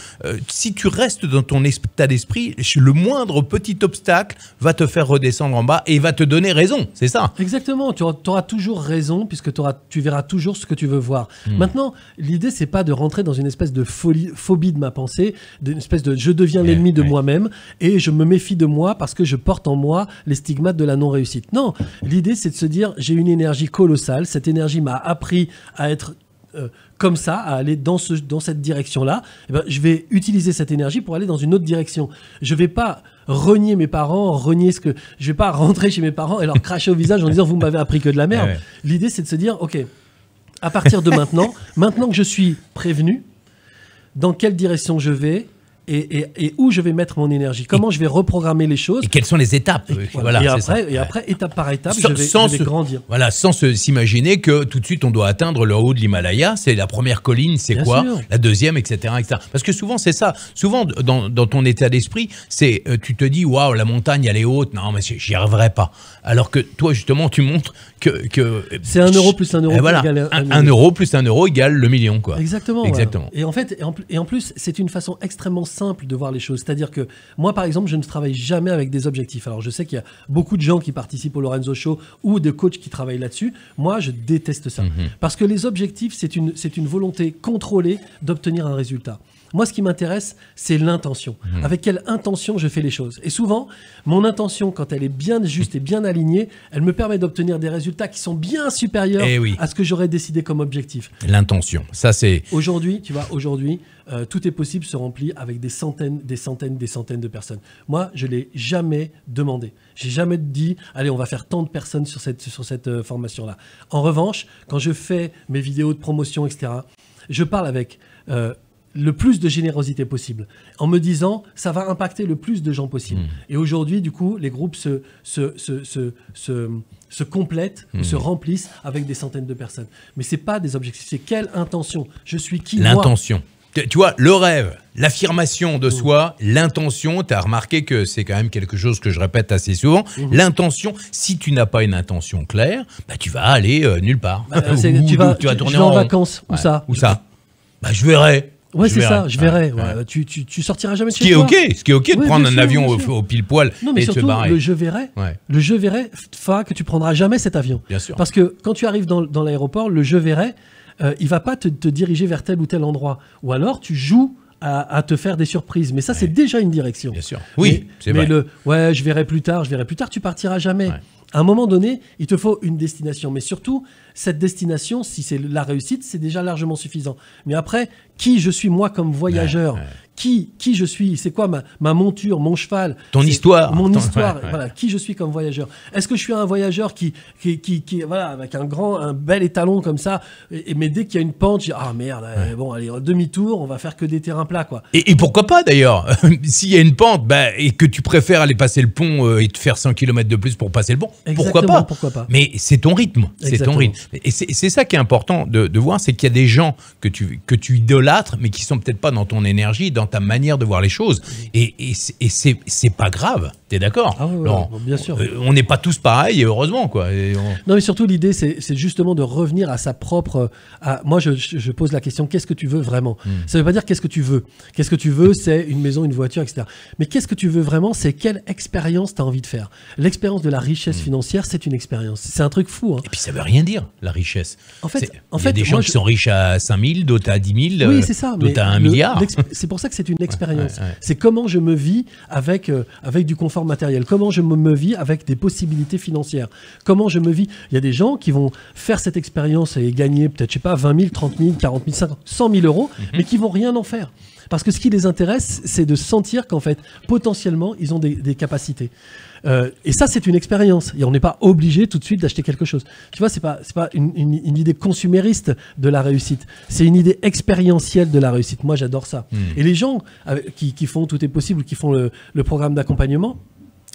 si tu restes dans ton état d'esprit, le moindre petit obstacle va te faire redescendre en bas et va te donner raison, c'est ça. Exactement, tu auras toujours raison puisque tu verras toujours ce que tu veux voir. Maintenant, l'idée, c'est pas de rentrer dans une espèce de phobie de ma pensée, d'une espèce de je deviens l'ennemi de moi-même et je me méfie de moi parce que je porte en moi les stigmates de la non-réussite. Non, l'idée, c'est de se dire j'ai une énergie colossale, cette énergie m'a appris à être comme ça, à aller dans cette direction-là. Eh ben, je vais utiliser cette énergie pour aller dans une autre direction. Je vais pas renier mes parents, je vais pas rentrer chez mes parents et leur cracher au visage en disant vous m'avez appris que de la merde. L'idée, c'est de se dire ok, à partir de maintenant que je suis prévenu, dans quelle direction je vais et où je vais mettre mon énergie, comment je vais reprogrammer les choses. Et quelles sont les étapes. Et après, étape par étape, je vais grandir. Voilà, sans s'imaginer que tout de suite, on doit atteindre le haut de l'Himalaya. C'est la première colline, c'est quoi ? La deuxième, etc., etc. Parce que souvent, c'est ça. Souvent, dans ton état d'esprit, c'est tu te dis, waouh, la montagne, elle est haute. Non, mais j'y arriverai pas. Alors que toi, justement, tu montres que c'est 1 euro plus 1 euro égale 1 euro plus 1 euro égale le million, quoi. Exactement. Voilà. Et en fait, en plus, c'est une façon extrêmement simple de voir les choses. C'est-à-dire que moi, par exemple, je ne travaille jamais avec des objectifs. Alors, je sais qu'il y a beaucoup de gens qui participent au Lorenzo Show ou de coachs qui travaillent là-dessus. Moi, je déteste ça. Parce que les objectifs, c'est une volonté contrôlée d'obtenir un résultat. Moi, ce qui m'intéresse, c'est l'intention. Avec quelle intention je fais les choses. Et souvent, mon intention, quand elle est bien juste et bien alignée, elle me permet d'obtenir des résultats qui sont bien supérieurs à ce que j'aurais décidé comme objectif. L'intention, ça c'est... Aujourd'hui, tu vois, tout est possible se remplit avec des centaines de personnes. Moi, je ne l'ai jamais demandé. J'ai jamais dit, allez, on va faire tant de personnes sur cette formation-là. En revanche, quand je fais mes vidéos de promotion, etc., je parle avec... le plus de générosité possible, en me disant ça va impacter le plus de gens possible. Et aujourd'hui, du coup, les groupes se complètent, se remplissent avec des centaines de personnes. Mais c'est pas des objectifs, c'est quelle intention. Je suis qui, moi ? L'intention. Tu vois, le rêve, l'affirmation de soi, l'intention, tu as remarqué que c'est quand même quelque chose que je répète assez souvent. L'intention, si tu n'as pas une intention claire, bah, tu vas aller nulle part. Tu vas tourner en rond. Vacances. Où ça ? Où ça ? Bah, je verrai. Ouais, c'est ça, je verrai. Ouais. Tu sortiras jamais de chez toi. Ce qui est OK de prendre un avion au pile-poil et de se barrer. Le je verrai fera que tu prendras jamais cet avion. Bien sûr. Parce que quand tu arrives dans l'aéroport, le je verrai, il va pas te diriger vers tel ou tel endroit. Ou alors, tu joues à te faire des surprises. Mais ça, c'est déjà une direction. Bien sûr. Oui, c'est vrai. Mais je verrai plus tard, tu partiras jamais. Ouais. À un moment donné, il te faut une destination. Mais surtout, cette destination, si c'est la réussite, c'est déjà largement suffisant. Mais après, qui je suis moi comme voyageur ? Qui je suis ? C'est quoi ma monture, mon cheval ? Ton histoire. Mon histoire. Voilà, qui je suis comme voyageur ? Est-ce que je suis un voyageur qui voilà, avec un bel étalon comme ça, mais dès qu'il y a une pente, je dis ah merde, bon allez, demi-tour, on va faire que des terrains plats quoi. Et pourquoi pas d'ailleurs ? S'il y a une pente, et que tu préfères aller passer le pont et te faire 100 km de plus pour passer le pont, pourquoi pas ? Mais c'est ton rythme, c'est ton rythme. Et c'est ça qui est important de voir, c'est qu'il y a des gens que tu idolâtres, mais qui sont peut-être pas dans ton énergie, dans ta manière de voir les choses. Et c'est pas grave, t'es d'accord ? Ah ouais, bien sûr. On n'est pas tous pareils, et heureusement, quoi. Non, mais surtout, l'idée, c'est justement de revenir à sa propre... Moi, je pose la question, qu'est-ce que tu veux vraiment ? Ça ne veut pas dire qu'est-ce que tu veux. Qu'est-ce que tu veux, c'est une maison, une voiture, etc. Mais qu'est-ce que tu veux vraiment ? C'est quelle expérience tu as envie de faire ? L'expérience de la richesse financière, c'est une expérience. C'est un truc fou. Hein. Et puis, ça veut rien dire, la richesse. En fait, il y a des gens qui sont riches à 5 000, d'autres à 10 000, oui, c'est ça, d'autres à 1 milliard. C'est pour ça que c'est une expérience. C'est comment je me vis avec du confort matériel, comment je me vis avec des possibilités financières, comment je me vis. Il y a des gens qui vont faire cette expérience et gagner peut-être, je sais pas, 20 000, 30 000, 40 000, 50 000, 100 000 euros, mais qui vont rien en faire. Parce que ce qui les intéresse, c'est de sentir qu'en fait, potentiellement, ils ont des capacités. Et ça, c'est une expérience. Et on n'est pas obligé tout de suite d'acheter quelque chose. Tu vois, c'est pas une idée consumériste de la réussite. C'est une idée expérientielle de la réussite. Moi, j'adore ça. Et les gens qui font Tout est possible, qui font le programme d'accompagnement,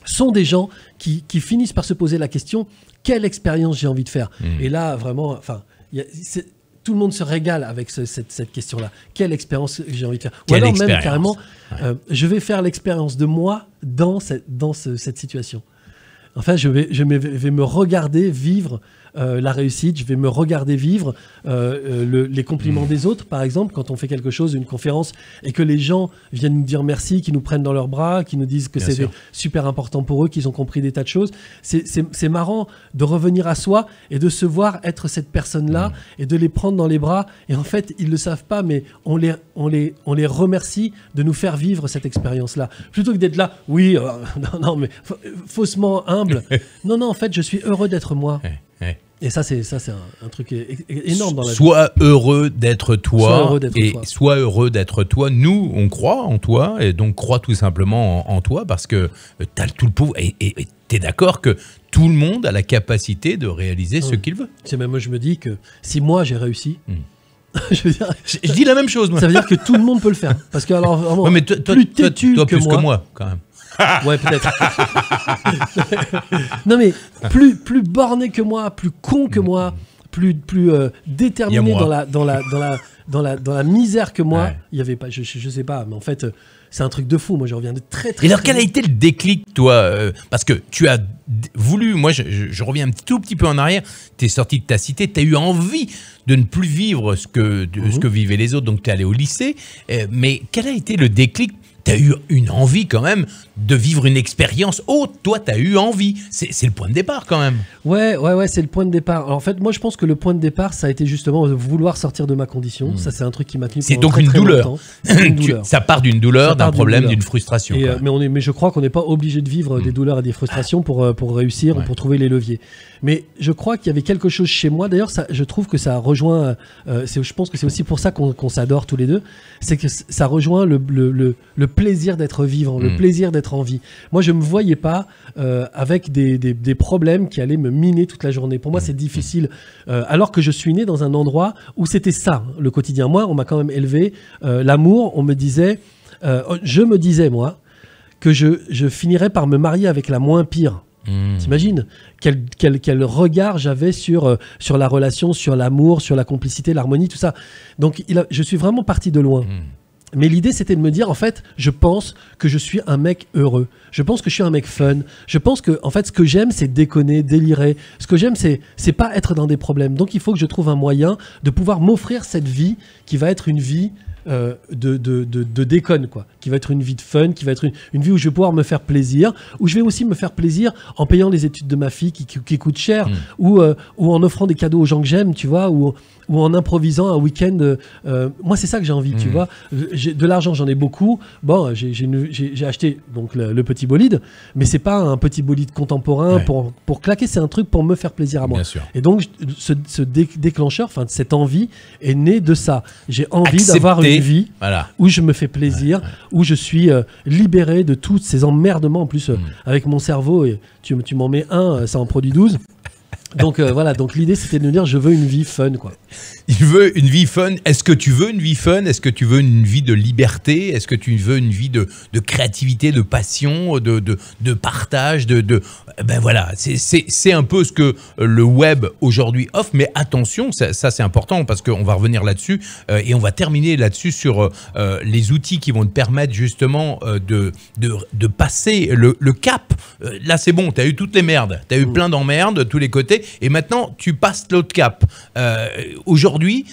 sont des gens qui finissent par se poser la question, quelle expérience j'ai envie de faire ? Et là, vraiment, enfin, tout le monde se régale avec cette question-là. Quelle expérience j'ai envie de faire ? Ou alors même carrément, je vais faire l'expérience de moi dans cette situation. Enfin, je vais me regarder vivre la réussite, je vais me regarder vivre les compliments des autres, par exemple, quand on fait quelque chose, une conférence, et que les gens viennent nous dire merci, qui nous prennent dans leurs bras, qui nous disent que c'est super important pour eux, qu'ils ont compris des tas de choses. C'est marrant de revenir à soi et de se voir être cette personne-là et de les prendre dans les bras. Et en fait, ils ne le savent pas, mais on les remercie de nous faire vivre cette expérience-là. Plutôt que d'être là, oui, non, mais faussement humble. Non, en fait, je suis heureux d'être moi. Et ça, c'est un truc énorme dans la vie. Sois heureux d'être toi. Sois heureux d'être toi. Nous, on croit en toi, et donc crois tout simplement en toi, parce que tu as tout le pouvoir. Et tu es d'accord que tout le monde a la capacité de réaliser ce qu'il veut. C'est même moi, je me dis que si moi, j'ai réussi... je dis la même chose, moi. Ça veut dire que tout le monde peut le faire. Parce que, alors, vraiment, mais toi, plus têtu toi, que plus moi... que moi, quand même. Ouais, peut-être. Non, mais plus borné que moi, plus con que moi, plus déterminé dans la misère que moi, il y avait pas, je sais pas, mais en fait, c'est un truc de fou. Moi, je reviens de très. Et alors, quel a été le déclic, toi parce que tu as voulu, moi, je reviens un tout petit peu en arrière, tu es sorti de ta cité, tu as eu envie de ne plus vivre ce que vivaient les autres, donc tu es allé au lycée, mais quel a été le déclic? Tu as eu une envie quand même de vivre une expérience haute. Toi, tu as eu envie. C'est le point de départ quand même. Ouais, c'est le point de départ. Alors, en fait, moi, je pense que le point de départ, ça a été justement de vouloir sortir de ma condition. Ça, c'est un truc qui m'a tenu pendant très, très longtemps. C'est une douleur. Ça part d'une douleur, d'un problème, d'une frustration. Mais je crois qu'on n'est pas obligé de vivre des douleurs et des frustrations pour réussir ou pour trouver les leviers. Mais je crois qu'il y avait quelque chose chez moi. D'ailleurs, je trouve que ça rejoint... je pense que c'est aussi pour ça qu'on s'adore tous les deux. C'est que ça rejoint le plaisir d'être vivant, le plaisir d'être en vie. Moi, je me voyais pas avec des problèmes qui allaient me miner toute la journée. Pour moi, c'est difficile. Alors que je suis né dans un endroit où c'était ça, le quotidien. Moi, on m'a quand même élevé. L'amour, on me disait, je me disais, moi, que je finirais par me marier avec la moins pire. T'imagines quel regard j'avais sur la relation, sur l'amour, sur la complicité, l'harmonie, tout ça. Donc, je suis vraiment parti de loin. Mais l'idée, c'était de me dire, en fait, je pense que je suis un mec heureux. Je pense que je suis un mec fun. Je pense que, en fait, ce que j'aime, c'est déconner, délirer. Ce que j'aime, c'est pas être dans des problèmes. Donc, il faut que je trouve un moyen de pouvoir m'offrir cette vie qui va être une vie de déconne, quoi. Qui va être une vie de fun, qui va être une vie où je vais pouvoir me faire plaisir, où je vais aussi me faire plaisir en payant les études de ma fille qui coûtent cher, ou en offrant des cadeaux aux gens que j'aime, tu vois, ou en improvisant un week-end. Moi, c'est ça que j'ai envie, tu vois. De l'argent, j'en ai beaucoup. Bon, j'ai acheté donc le petit bolide, mais c'est pas un petit bolide contemporain pour claquer, c'est un truc pour me faire plaisir à moi. Et donc, ce déclencheur, enfin, cette envie est née de ça. J'ai envie d'avoir une vie où je me fais plaisir, où je suis libéré de tous ces emmerdements. En plus, avec mon cerveau, et tu m'en mets un, ça en produit 12. Donc voilà, donc l'idée c'était de me dire je veux une vie fun, quoi. Il veut une vie fun. Est-ce que tu veux une vie fun? Est-ce que tu veux une vie de liberté? Est-ce que tu veux une vie de créativité, de passion, de partage, ben voilà, c'est un peu ce que le web aujourd'hui offre. Mais attention, ça c'est important parce qu'on va revenir là-dessus et on va terminer là-dessus sur les outils qui vont te permettre justement de passer le cap. Là c'est bon, tu as eu toutes les merdes, tu as eu plein d'emmerdes de tous les côtés. Et maintenant, tu passes l'autre cap. Aujourd'hui,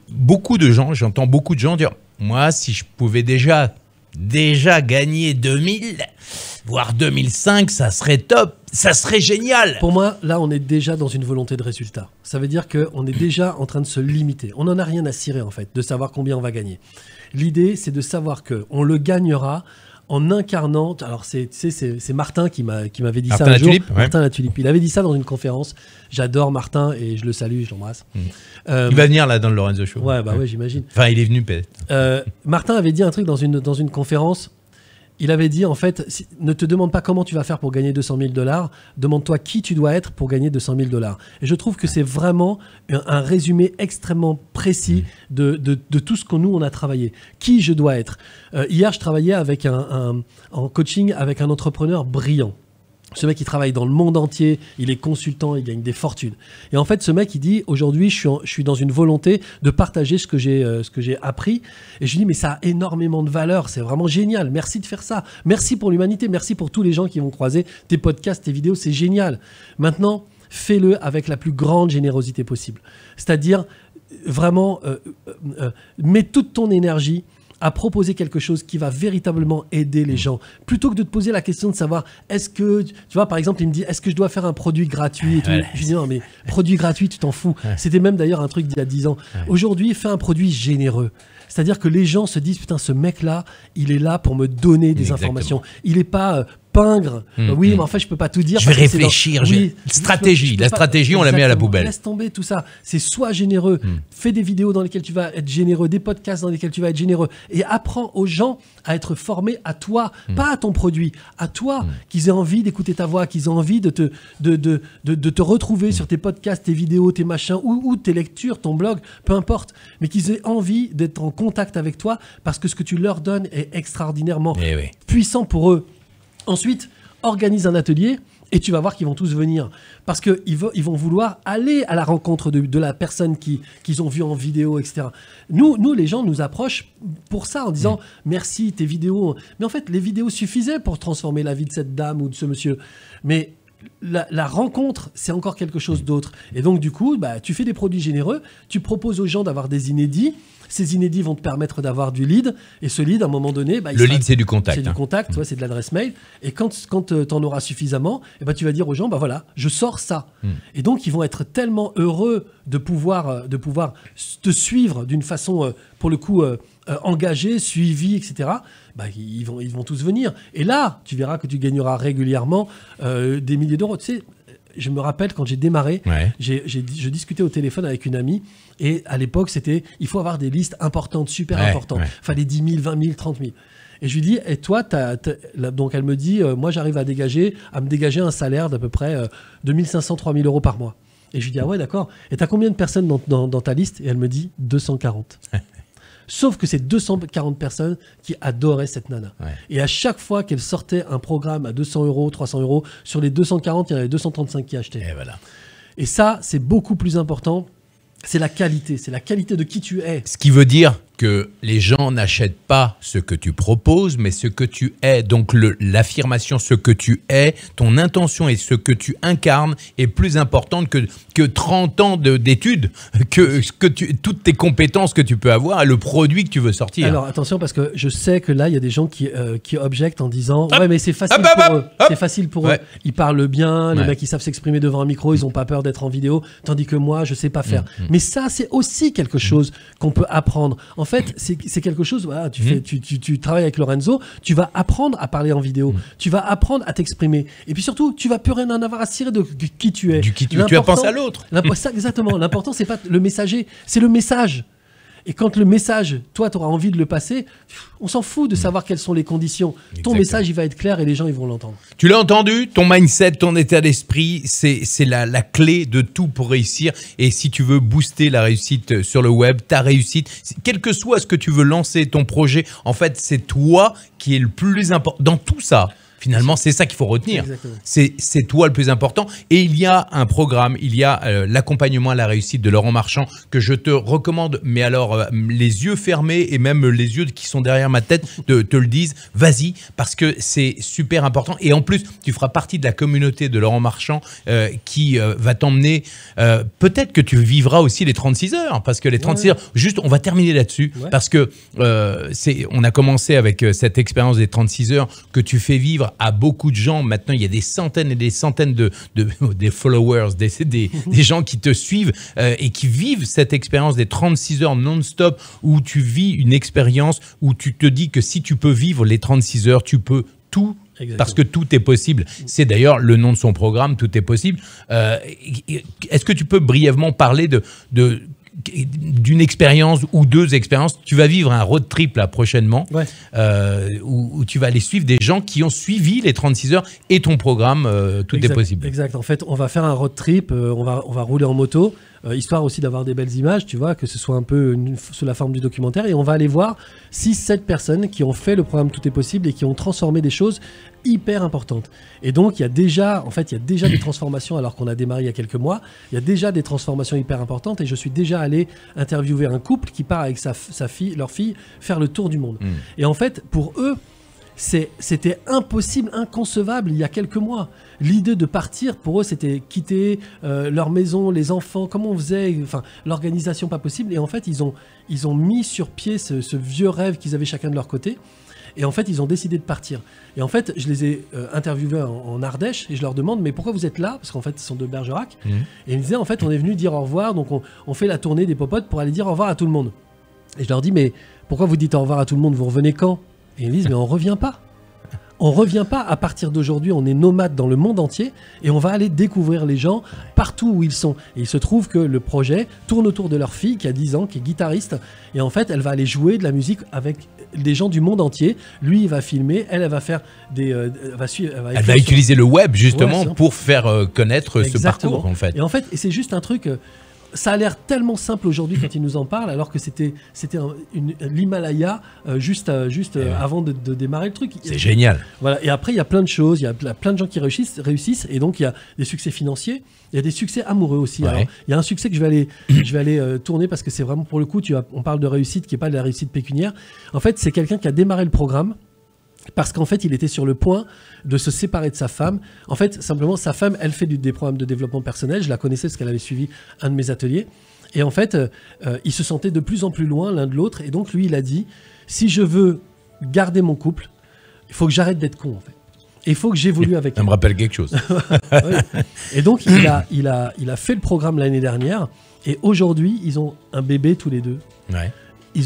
beaucoup de gens, j'entends beaucoup de gens dire « Moi, si je pouvais déjà gagner 2000, voire 2005, ça serait top, ça serait génial !» Pour moi, là, on est déjà dans une volonté de résultat. Ça veut dire qu'on est déjà en train de se limiter. On n'en a rien à cirer, en fait, de savoir combien on va gagner. L'idée, c'est de savoir qu'on le gagnera en incarnant, alors c'est Martin qui m'avait dit ça un jour. Martin Latulippe. Il avait dit ça dans une conférence. J'adore Martin et je le salue, je l'embrasse. Il va venir là dans le Lorenzo Show. Ouais, bah ouais, j'imagine. Enfin, il est venu peut-être. Martin avait dit un truc dans une conférence. Il avait dit, en fait, ne te demande pas comment tu vas faire pour gagner 200 000 $, demande-toi qui tu dois être pour gagner 200 000 $. Et je trouve que c'est vraiment un résumé extrêmement précis de tout ce que nous, on a travaillé. Qui je dois être. Hier, je travaillais en coaching avec un entrepreneur brillant. Ce mec, il travaille dans le monde entier, il est consultant, il gagne des fortunes. Et en fait, ce mec, il dit, aujourd'hui, je suis dans une volonté de partager ce que j'ai appris. Et je lui dis, mais ça a énormément de valeur, c'est vraiment génial. Merci de faire ça. Merci pour l'humanité, merci pour tous les gens qui vont croiser tes podcasts, tes vidéos, c'est génial. Maintenant, fais-le avec la plus grande générosité possible. C'est-à-dire, vraiment, mets toute ton énergie à proposer quelque chose qui va véritablement aider les gens. Plutôt que de te poser la question de savoir, est-ce que, tu vois, par exemple, il me dit, est-ce que je dois faire un produit gratuit et tout. Je lui dis, non, mais produit gratuit, tu t'en fous. C'était même d'ailleurs un truc d'il y a 10 ans. Aujourd'hui, fais un produit généreux. C'est-à-dire que les gens se disent, putain, ce mec-là, il est là pour me donner des informations. Il n'est pas pingre. Oui, mais en fait, je peux pas tout dire. Je vais réfléchir. Stratégie. La stratégie, on la met à la poubelle. Laisse tomber tout ça. C'est sois généreux. Fais des vidéos dans lesquelles tu vas être généreux, des podcasts dans lesquels tu vas être généreux. Et apprends aux gens à être formés à toi, pas à ton produit, à toi, qu'ils aient envie d'écouter ta voix, qu'ils aient envie de te retrouver sur tes podcasts, tes vidéos, tes machins, ou tes lectures, ton blog, peu importe. Mais qu'ils aient envie d'être en contact avec toi parce que ce que tu leur donnes est extraordinairement puissant pour eux. Ensuite, organise un atelier et tu vas voir qu'ils vont tous venir. Parce qu'ils vont vouloir aller à la rencontre de la personne qu'ils ont vue en vidéo, etc. Nous, les gens nous approchent pour ça en disant « Merci, tes vidéos. » Mais en fait, les vidéos suffisaient pour transformer la vie de cette dame ou de ce monsieur. Mais la rencontre, c'est encore quelque chose d'autre. Et donc, du coup, tu fais des produits généreux, tu proposes aux gens d'avoir des inédits. Ces inédits vont te permettre d'avoir du lead. Et ce lead, à un moment donné... le lead, c'est du contact. C'est du contact, tu vois, c'est de l'adresse mail. Et quand tu en auras suffisamment, tu vas dire aux gens, voilà, je sors ça. Et donc, ils vont être tellement heureux de pouvoir te suivre d'une façon, pour le coup, engagée, suivie, etc. Ils vont tous venir. Et là, tu verras que tu gagneras régulièrement des milliers d'euros. Tu sais, je me rappelle quand j'ai démarré, je discutais au téléphone avec une amie et à l'époque, il faut avoir des listes importantes, super importantes. Fallait 10 000, 20 000, 30 000. Et je lui dis, et toi, donc elle me dit, moi j'arrive à me dégager un salaire d'à peu près 2500, 3000 euros par mois. Et je lui dis, ah ouais, d'accord. Et t'as combien de personnes dans ta liste? Et elle me dit, 240. Sauf que c'est 240 personnes qui adoraient cette nana. Ouais. Et à chaque fois qu'elle sortait un programme à 200 euros, 300 euros, sur les 240, il y en avait 235 qui achetaient. Et voilà. Et ça, c'est beaucoup plus important. C'est la qualité de qui tu es. Ce qui veut dire que les gens n'achètent pas ce que tu proposes, mais ce que tu es. Donc l'affirmation, ce que tu es, ton intention et ce que tu incarnes est plus importante que 30 ans d'études, toutes tes compétences que tu peux avoir et le produit que tu veux sortir. Alors attention, parce que je sais que là, il y a des gens qui objectent en disant « Ouais, mais c'est facile pour eux. C'est facile pour eux. Ils parlent bien, les mecs, ils savent s'exprimer devant un micro, ils n'ont pas peur d'être en vidéo, tandis que moi, je ne sais pas faire. » Mais ça, c'est aussi quelque chose qu'on peut apprendre. En fait, c'est quelque chose, voilà, tu travailles avec Lorenzo, tu vas apprendre à parler en vidéo, tu vas apprendre à t'exprimer. Et puis surtout, tu vas plus rien en avoir à cirer de qui tu es. Tu vas penser à l'autre. Exactement. L'important, c'est pas le messager, c'est le message. Et quand le message, toi, tu auras envie de le passer, on s'en fout de savoir quelles sont les conditions. Ton message, il va être clair et les gens, ils vont l'entendre. Tu l'as entendu, ton mindset, ton état d'esprit, c'est la clé de tout pour réussir. Et si tu veux booster la réussite sur le web, ta réussite, quel que soit ce que tu veux lancer, ton projet, en fait, c'est toi qui es le plus important dans tout ça. Finalement, c'est ça qu'il faut retenir. C'est toi le plus important. Et il y a un programme, il y a l'accompagnement à la réussite de Laurent Marchand que je te recommande, mais alors les yeux fermés et même les yeux qui sont derrière ma tête te le disent. Vas-y, parce que c'est super important. Et en plus, tu feras partie de la communauté de Laurent Marchand qui va t'emmener. Peut-être que tu vivras aussi les 36 heures, parce que les 36 heures, juste, on va terminer là-dessus, parce que on a commencé avec cette expérience des 36 heures que tu fais vivre à beaucoup de gens. Maintenant, il y a des centaines et des centaines des followers, des gens qui te suivent et qui vivent cette expérience des 36 heures non-stop où tu vis une expérience où tu te dis que si tu peux vivre les 36 heures, tu peux tout. Exactement. Parce que tout est possible. C'est d'ailleurs le nom de son programme, Tout est possible. Est-ce que tu peux brièvement parler d'une expérience ou deux expériences? Tu vas vivre un road trip là prochainement où tu vas aller suivre des gens qui ont suivi les 36 heures et ton programme Tout est possible. Exact. En fait, on va faire un road trip, on va rouler en moto, histoire aussi d'avoir des belles images, tu vois, que ce soit un peu sous la forme du documentaire. Et on va aller voir 6-7 personnes qui ont fait le programme Tout est possible et qui ont transformé des choses hyper importantes. Et donc, il y a déjà des transformations alors qu'on a démarré il y a quelques mois. Il y a déjà des transformations hyper importantes et je suis déjà allé interviewer un couple qui part avec leur fille faire le tour du monde. Et en fait, pour eux, c'était impossible, inconcevable il y a quelques mois. L'idée de partir, pour eux, c'était quitter leur maison, les enfants, comment on faisait, enfin, l'organisation pas possible. Et en fait, ils ont mis sur pied ce vieux rêve qu'ils avaient chacun de leur côté. Et en fait, ils ont décidé de partir. Et en fait, je les ai interviewés en Ardèche et je leur demande, mais pourquoi vous êtes là? Parce qu'en fait, ils sont de Bergerac. Et ils me disaient, en fait, on est venu dire au revoir, donc on fait la tournée des popotes pour aller dire au revoir à tout le monde. Et je leur dis, mais pourquoi vous dites au revoir à tout le monde? Vous revenez quand? Et ils me disent, mais on revient pas. On revient pas. À partir d'aujourd'hui, on est nomade dans le monde entier et on va aller découvrir les gens partout où ils sont. Et il se trouve que le projet tourne autour de leur fille qui a 10 ans, qui est guitariste. Et en fait, elle va aller jouer de la musique avec des gens du monde entier. Lui, il va filmer. Elle va faire elle va utiliser le web justement pour faire connaître ce parcours en fait. Et c'est juste un truc. Ça a l'air tellement simple aujourd'hui quand il nous en parle, alors que c'était l'Himalaya juste avant de démarrer le truc. C'est génial. Voilà. Et après, il y a plein de choses, il y a plein de gens qui réussissent, et donc il y a des succès financiers, il y a des succès amoureux aussi. Ouais. Alors, il y a un succès que je vais aller tourner parce que c'est vraiment pour le coup, on parle de réussite qui n'est pas de la réussite pécuniaire. En fait, c'est quelqu'un qui a démarré le programme. Parce qu'en fait, il était sur le point de se séparer de sa femme. En fait, simplement, sa femme, elle fait des programmes de développement personnel. Je la connaissais parce qu'elle avait suivi un de mes ateliers. Et en fait, ils se sentaient de plus en plus loin l'un de l'autre. Et donc, lui, il a dit, si je veux garder mon couple, il faut que j'arrête d'être con, en fait. Et il faut que j'évolue avec elle. Ça me rappelle quelque chose. Oui. Et donc, il a fait le programme l'année dernière. Et aujourd'hui, ils ont un bébé tous les deux. Ouais. Ils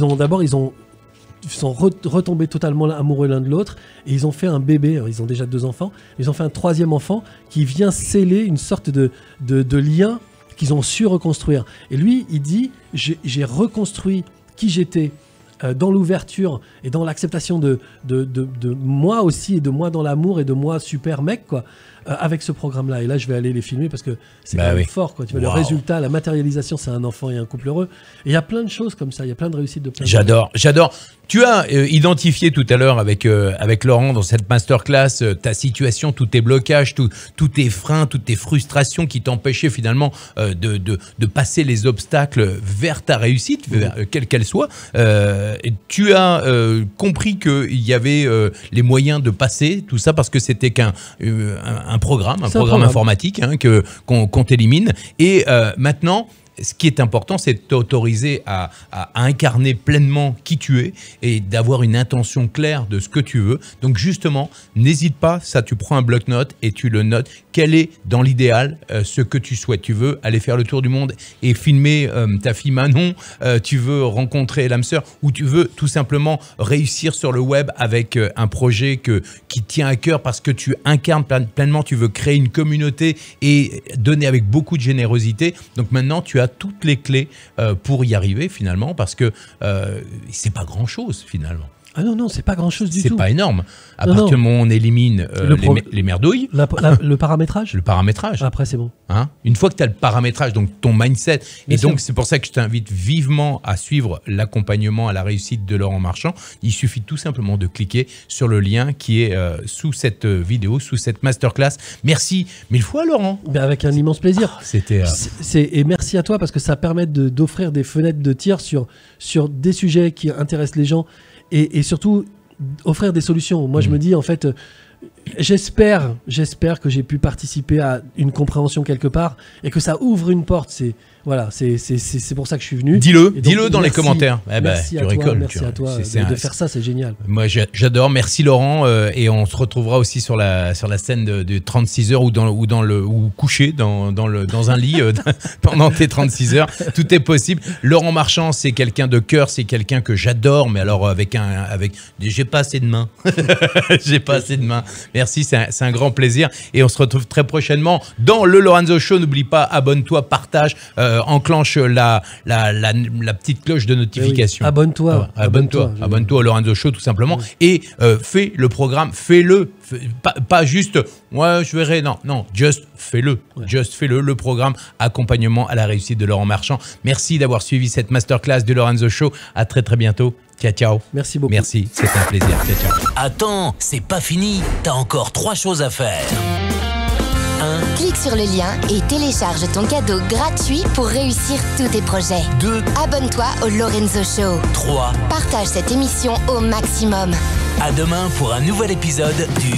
sont retombés totalement amoureux l'un de l'autre et ils ont fait un bébé. Alors, ils ont déjà 2 enfants. Ils ont fait un 3e enfant qui vient sceller une sorte de lien qu'ils ont su reconstruire. Et lui, il dit, j'ai reconstruit qui j'étais dans l'ouverture et dans l'acceptation de moi aussi et de moi dans l'amour et de moi super mec, quoi, avec ce programme-là. Et là, je vais aller les filmer parce que c'est quand même fort, quoi. Tu vois, le résultat, la matérialisation, c'est un enfant et un couple heureux. Et il y a plein de choses comme ça, il y a plein de réussites de plein de J'adore. Tu as identifié tout à l'heure avec Laurent dans cette masterclass ta situation, tous tes blocages, tous tes freins, toutes tes frustrations qui t'empêchaient finalement de passer les obstacles vers ta réussite, quelle qu'elle soit. Tu as compris qu'il y avait les moyens de passer tout ça parce que c'était un programme informatique qu'on t'élimine. Et maintenant, ce qui est important, c'est de t'autoriser à incarner pleinement qui tu es et d'avoir une intention claire de ce que tu veux. Donc justement, n'hésite pas, ça tu prends un bloc-notes et tu le notes. Quel est dans l'idéal ce que tu souhaites? Tu veux aller faire le tour du monde et filmer ta fille Manon, tu veux rencontrer l'âme sœur, ou tu veux tout simplement réussir sur le web avec un projet qui tient à cœur parce que tu incarnes pleinement, tu veux créer une communauté et donner avec beaucoup de générosité. Donc maintenant, tu as toutes les clés pour y arriver finalement, parce que c'est pas grand chose finalement. Ah non, c'est pas grand chose du tout. C'est pas énorme. À partir du moment où on élimine les merdouilles. Le paramétrage. Le paramétrage. Après, c'est bon. Une fois que tu as le paramétrage, donc ton mindset. Bien sûr. Donc, c'est pour ça que je t'invite vivement à suivre l'accompagnement à la réussite de Laurent Marchand. Il suffit tout simplement de cliquer sur le lien qui est sous cette vidéo, sous cette masterclass. Merci 1000 fois, Laurent. Avec un immense plaisir. Et merci à toi parce que ça permet d'offrir des fenêtres de tir sur des sujets qui intéressent les gens. Et surtout, offrir des solutions. Moi, je me dis, en fait, j'espère que j'ai pu participer à une compréhension quelque part et que ça ouvre une porte. C'est pour ça que je suis venu. Dis-le dans les commentaires. Merci à toi de faire ça, c'est génial. Moi, j'adore. Merci Laurent. Et on se retrouvera aussi sur la scène de 36 heures ou couché dans un lit pendant tes 36 heures. Tout est possible. Laurent Marchand, c'est quelqu'un de cœur, c'est quelqu'un que j'adore, mais alors j'ai pas assez de mains. J'ai pas assez de mains. Merci, c'est un grand plaisir. Et on se retrouve très prochainement dans le Lorenzo Show. N'oublie pas, abonne-toi, partage. Enclenche la petite cloche de notification. Oui. Abonne-toi au Lorenzo Show tout simplement. Oui. Et fais le programme, fais-le. Pas juste, je verrai. Non, just fais-le. Ouais. Just fais-le, le programme accompagnement à la réussite de Laurent Marchand. Merci d'avoir suivi cette masterclass du Lorenzo Show. À très très bientôt. Ciao. Merci beaucoup. Merci, c'est un plaisir. Ciao. Attends, c'est pas fini. T'as encore 3 choses à faire. 1. Clique sur le lien et télécharge ton cadeau gratuit pour réussir tous tes projets. 2. Abonne-toi au Lorenzo Show. 3. Partage cette émission au maximum. À demain pour un nouvel épisode du